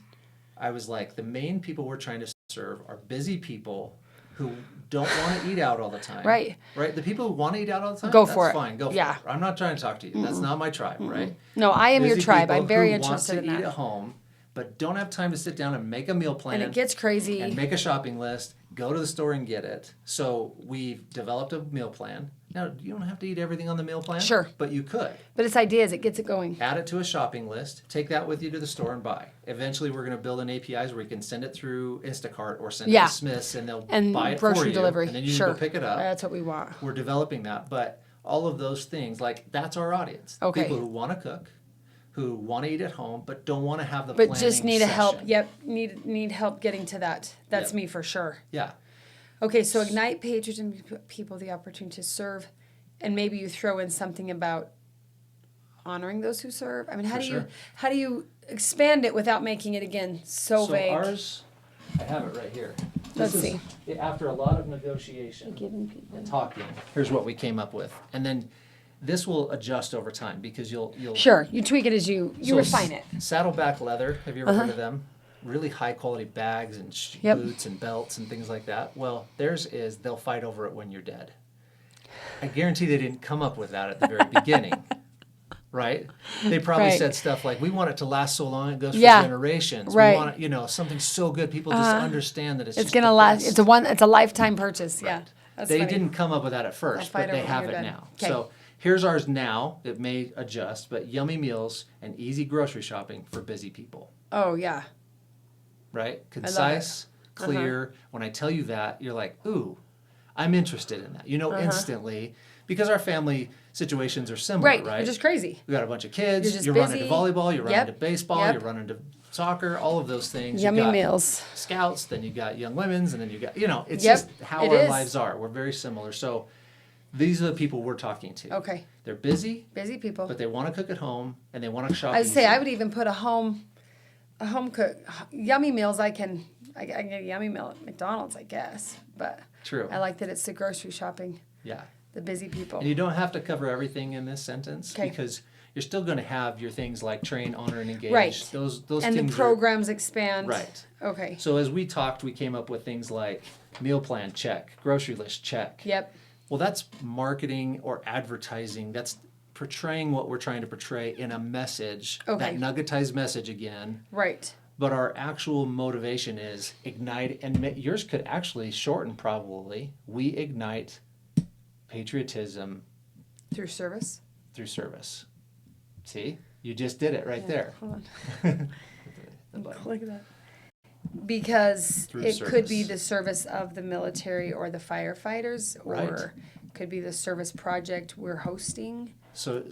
I was like, the main people we're trying to serve are busy people who don't want to eat out all the time. Right. Right? The people who want to eat out all the time, Go that's for it. fine. Go Yeah. for it. I'm not trying to talk to you. That's not my tribe, right? No, I am your Busy tribe. people I'm very who interested in want to eat that. at home, but don't have time to sit down and make a meal plan. And it gets crazy. And make a shopping list, go to the store and get it. So we've developed a meal plan. Now, you don't have to eat everything on the meal plan. Sure. But you could. But it's ideas. It gets it going. Add it to a shopping list. Take that with you to the store and buy. Eventually, we're going to build an APIs where you can send it through Instacart or send it Yeah. to Smith's and they'll And buy it for grocery you. delivery. And then you Sure. can go pick it up. That's what we want. We're developing that. But all of those things, that's our audience. Okay. People who want to cook, who want to eat at home, but don't want to have the But planning just need a help. session. Yep. Need help getting to that. That's Yep. me for sure. Yeah. Okay, so ignite patriotism, give people the opportunity to serve, and maybe you throw in something about honoring those who serve. For how do you expand it without making it again so vague? Ours, I have it right here. Let's This see. is, after a lot of negotiation Giving people. and talking, here's what we came up with. And then this will adjust over time because you'll Sure, you tweak it as you so refine it. Saddleback leather, have you ever heard of them? Really high quality bags and Yep. boots and belts and things like that. Well, theirs is they'll fight over it when you're dead. I guarantee they didn't come up with that at the very beginning. Right? They probably Right. said stuff like, we want it to last so long, it goes for Yeah. generations. Right. We want it, something so good, people just understand that it's It's just gonna the last. best. It's a lifetime purchase. Yeah, that's They funny. didn't come up with that at I'll first, fight but they over have when it you're done. now. Okay. So here's ours now. It may adjust, but yummy meals and easy grocery shopping for busy people. Oh, yeah. Right? Concise, clear. When I tell you that, you're like, ooh, I'm interested in that. You know, instantly, because our family situations are similar, right? You're just crazy. We got a bunch of kids. You're running to busy. volleyball. You're running to Yep. baseball. You're running to soccer. All of those things. Yummy you got meals. Scouts. Then you got Young Women's, and then you got it's Yep, just how it our is. lives are. We're very similar. So these are the people we're talking to. Okay. They're busy, Busy people. but they want to cook at home and they want to shop. I would say easy. I would even put a home cook yummy meals. I can get a yummy meal at McDonald's, I guess, but True. I like that it's the grocery shopping. Yeah. The busy people. And you don't have to cover everything in this sentence because you're still going to have your things like train, honor, and engage. Right. Those and things the programs expand. Right. Okay. So as we talked, we came up with things like meal plan, check, grocery list, check. Yep. Well, that's marketing or advertising. That's portraying what we're trying to portray in a message, that nuggetized message again. Right. But our actual motivation is ignite, and yours could actually shorten probably. We ignite patriotism Through service. through service. See? You just did it right there. Hold on. Look at that. Because Through it could be service. the service of the military or the firefighters, or Right. could be the service project we're hosting. So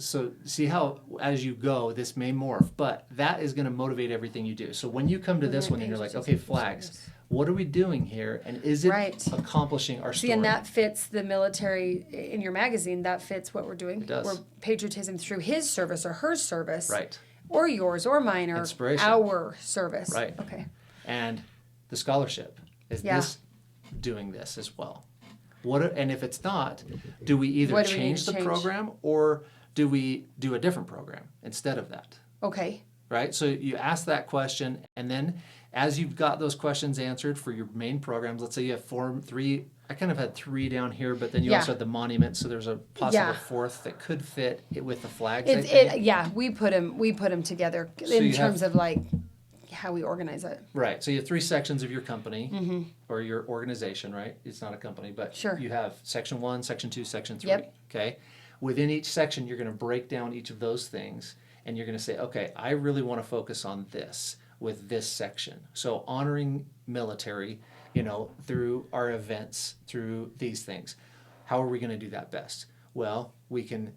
see how as you go, this may morph, but that is going to motivate everything you do. So when you come to this one and you're like, okay, flags, what are we doing here? And is it accomplishing our story? See, and that fits the military in your magazine. That fits what we're doing. It does. We're patriotism through his service or her service. Right. Or yours or mine or Inspiration. our service. Right. Okay. And the scholarship, is this doing this as well? And if it's not, do we either change the program or do we do a different program instead of that? Okay. Right? So you ask that question, and then as you've got those questions answered for your main programs, let's say you have three, I kind of had three down here, but then you also had the monument, so there's a possible fourth that could fit it with the flags. We put them together in terms of like how we organize it. Right. So you have three sections of your company or your organization, right? It's not a company, but you have section 1, section 2, section 3. Yep. Okay. Within each section, you're going to break down each of those things and you're going to say, okay, I really want to focus on this with this section. So honoring military, through our events, through these things. How are we going to do that best? Well, we can,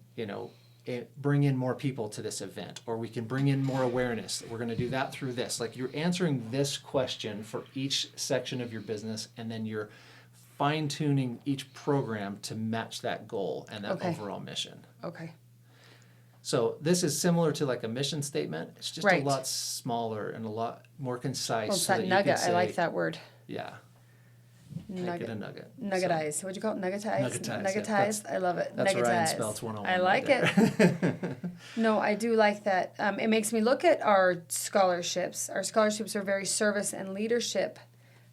bring in more people to this event, or we can bring in more awareness. We're going to do that through this. Like you're answering this question for each section of your business, and then you're fine-tuning each program to match that goal and that overall mission. Okay. So this is similar to like a mission statement. It's just a lot smaller and a lot more concise. Well, it's so that that nugget. you can say, I like that word. Yeah. Nugget. Make it a nugget. Nuggetize. What'd you call it? Nuggetize? Nuggetize. I love it. That's Nuggetize. Ryan Spelts 101. I like it. No, I do like that. It makes me look at our scholarships. Our scholarships are very service and leadership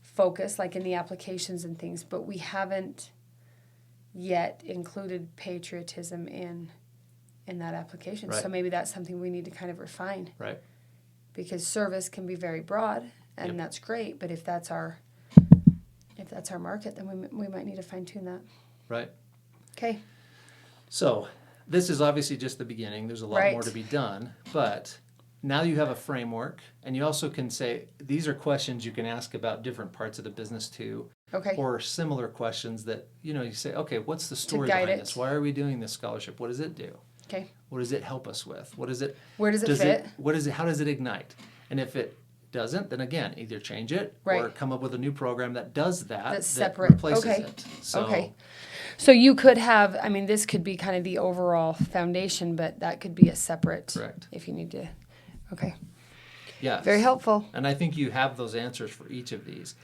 focused, like in the applications and things, but we haven't yet included patriotism in that application. Right. So maybe that's something we need to kind of refine. Right. Because service can be very broad, and that's great, but if that's our market, then we might need to fine-tune that. Right. Okay. So this is obviously just the beginning. There's a lot more to be done, but now you have a framework, and you also can say, these are questions you can ask about different parts of the business too. Okay. Or similar questions that, you say, okay, what's the story behind this? Why are we doing this scholarship? What does it do? Okay. What does it help us with? Where does it fit? How does it ignite? And if it doesn't, then again, either change it or come up with a new program that does that. That's separate. Replaces it. So, So you could have, this could be kind of the overall foundation, but that could be a separate. Correct. If you need to. Okay. Yes. Very helpful. And I think you have those answers for each of these.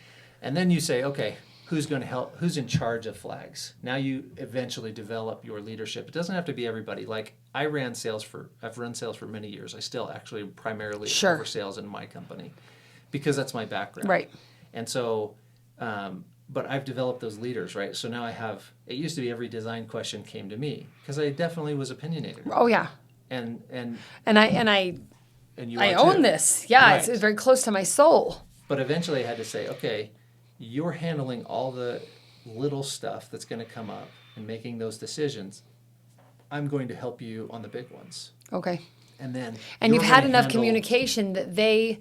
And then you say, okay, who's going to help? Who's in charge of flags? Now you eventually develop your leadership. It doesn't have to be everybody. Like I've run sales for many years. I still actually primarily over sales in my company because that's my background. Right. And so, but I've developed those leaders, right? So now it used to be every design question came to me because I definitely was opinionated. Oh yeah. And you I are own too. this. Yeah, Right. it's very close to my soul. But eventually I had to say, okay, you're handling all the little stuff that's going to come up and making those decisions. I'm going to help you on the big ones. Okay. And then And you're you've had gonna enough handle- communication that they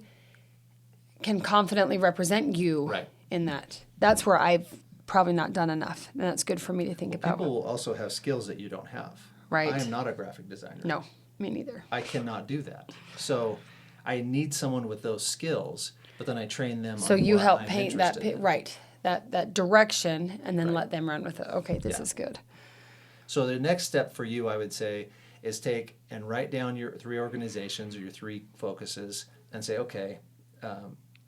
can confidently represent you Right. in that. That's where I've probably not done enough. And that's good for me to think about. People also have skills that you don't have. Right. I am not a graphic designer. No, me neither. I cannot do that. So I need someone with those skills, but then I train them So on you what help I'm paint that, interested in. right, that direction and then Right. let them run with it. Okay, this Yeah. is good. So the next step for you, I would say, is take and write down your 3 organizations or your 3 focuses and say, okay,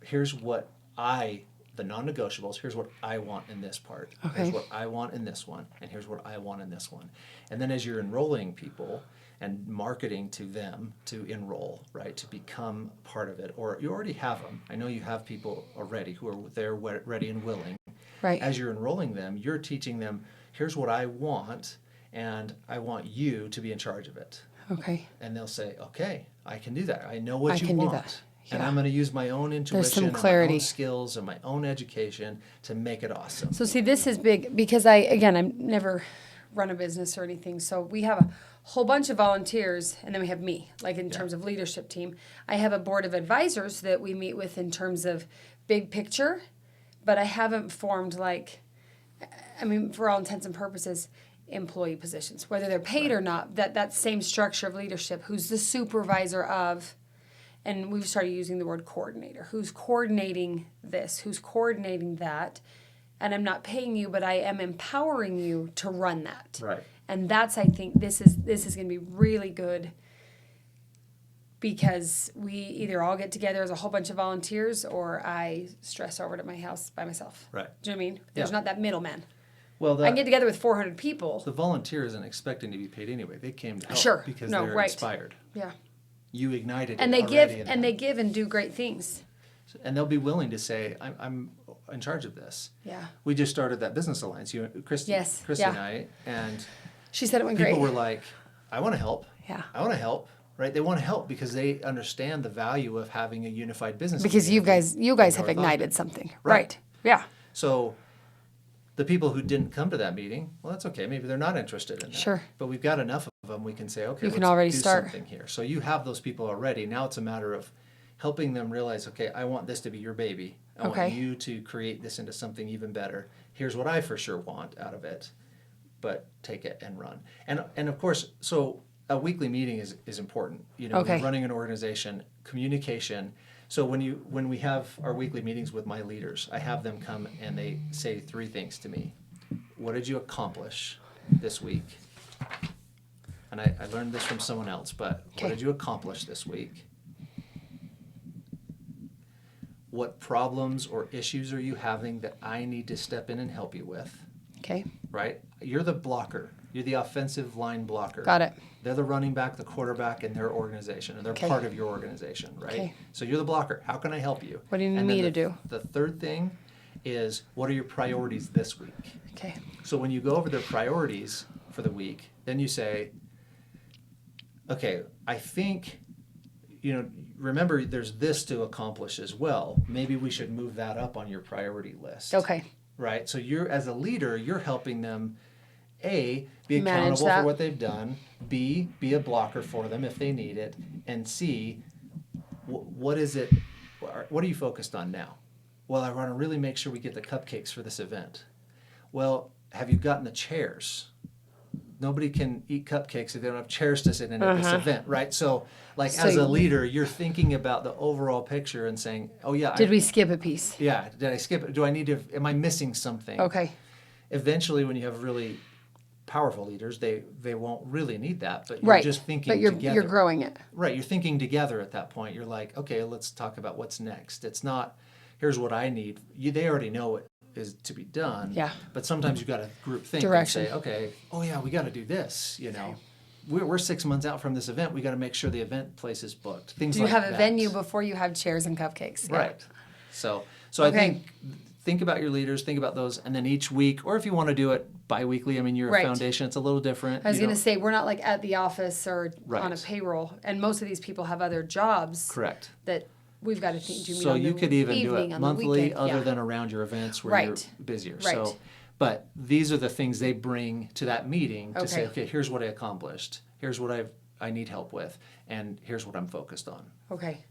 here's what the non-negotiables, here's what I want in this part. Okay. Here's what I want in this one, and here's what I want in this one. And then as you're enrolling people and marketing to them to enroll, right, to become part of it, or you already have them. I know you have people already who are there ready and willing. Right. As you're enrolling them, you're teaching them, here's what I want, and I want you to be in charge of it. Okay. And they'll say, okay, I can do that. I know what I you can do want. that. And Yeah. I'm going to use my own intuition some and my clarity. own skills and my own education to make it awesome. So see, this is big because I'm never run a business or anything. So we have a whole bunch of volunteers and then we have me, like in terms of leadership team. I have a board of advisors that we meet with in terms of big picture, but I haven't formed for all intents and purposes, employee positions, whether they're paid or not, that same structure of leadership, who's the supervisor of, and we've started using the word coordinator, who's coordinating this, who's coordinating that, and I'm not paying you, but I am empowering you to run that. Right. And that's, I think, this is going to be really good because we either all get together as a whole bunch of volunteers or I stress over to my house by myself. Right. Do you know what I mean? There's not that middleman. Well, I can get together with 400 people. the volunteer isn't expecting to be paid anyway. They came to help Sure. because No, they're right. inspired. Yeah. You ignited And it they already give in and them. they give and do great things. And they'll be willing to say, I'm in charge of this. Yeah. We just started that business alliance, Christy Yes, and yeah. I, and She said it went people great. were like, I want to help. Yeah. I want to help. Right? They want to help because they understand the value of having a unified business. Because you guys community have in North ignited Ogden. something. Right. Right. Yeah. So the people who didn't come to that meeting, well, that's okay. Maybe they're not interested in that. Sure. But we've got enough of them. We can say, okay, You can let's already do start. something here. So you have those people already. Now it's a matter of helping them realize, okay, I want this to be your baby. I Okay. want you to create this into something even better. Here's what I for sure want out of it, but take it and run. And of course, so a weekly meeting is important. You know, Okay. running an organization, communication. So when we have our weekly meetings with my leaders, I have them come and they say 3 things to me. What did you accomplish this week? And I learned this from someone else, but Okay. what did you accomplish this week? What problems or issues are you having that I need to step in and help you with? Okay. Right? You're the blocker. You're the offensive line blocker. Got it. They're the running back, the quarterback in their organization, and they're Okay. part of your organization, right? Okay. So you're the blocker. How can I help you? What do you need And then me to do? The third thing is, what are your priorities this week? Okay. So when you go over their priorities for the week, then you say, okay, I think, remember there's this to accomplish as well. Maybe we should move that up on your priority list. Okay. Right? So you're, as a leader, you're helping them, A, be Manage accountable that. for what they've done, B, be a blocker for them if they need it, and C, what is it, what are you focused on now? Well, I want to really make sure we get the cupcakes for this event. Well, have you gotten the chairs? Nobody can eat cupcakes if they don't have chairs to sit in at this event, right? So, So as a you- leader, you're thinking about the overall picture and saying, oh yeah, Did we skip a piece? yeah, did I skip it? Do I need to, am I missing something? Okay. Eventually, when you have really powerful leaders, they won't really need that, but you're Right. just thinking But you're together. growing it. Right, you're thinking together at that point. You're like, okay, let's talk about what's next. It's not, here's what I need. They already know what is to be done. Yeah. But sometimes you got to group think Direction. and say, okay, oh yeah, we got to do this. We're 6 months out from this event. We got to make sure the event place is booked. Things Do you like have that. a venue before you have chairs and cupcakes? Yeah. Right. So Okay. I think about your leaders, think about those, and then each week, or if you want to do it bi-weekly, I mean, you're Right. a foundation, it's a little different. I was You going to don't- say, we're not like at the office or Right. on a payroll. And most of these people have other jobs Correct. that we've got to think. Do you mean So on you the could even do evening, it on the monthly, weekend? other Yeah. than around your events where Right. you're busier. Right. So, But these are the things they bring to that meeting to say, Okay. okay, here's what I accomplished. Here's what I need help with. And here's what I'm focused on. Okay.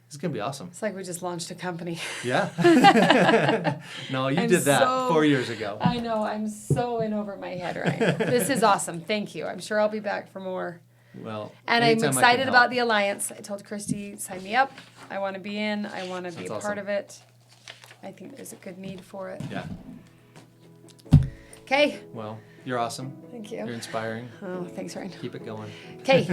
It's going to be awesome. It's like we just launched a company. Yeah. No, you I'm did that so- 4 years ago. I know. I'm so in over my head, Ryan. This is awesome. Thank you. I'm sure I'll be back for more. Well, And I'm anytime I can excited help. about the alliance. I told Christy, sign me up. I want to be in. I want to be That's a awesome. part of it. I think there's a good need for it. Yeah. Okay. Well, you're awesome. Thank You're you. inspiring. Oh, thanks, Ryan. Keep it going. Okay.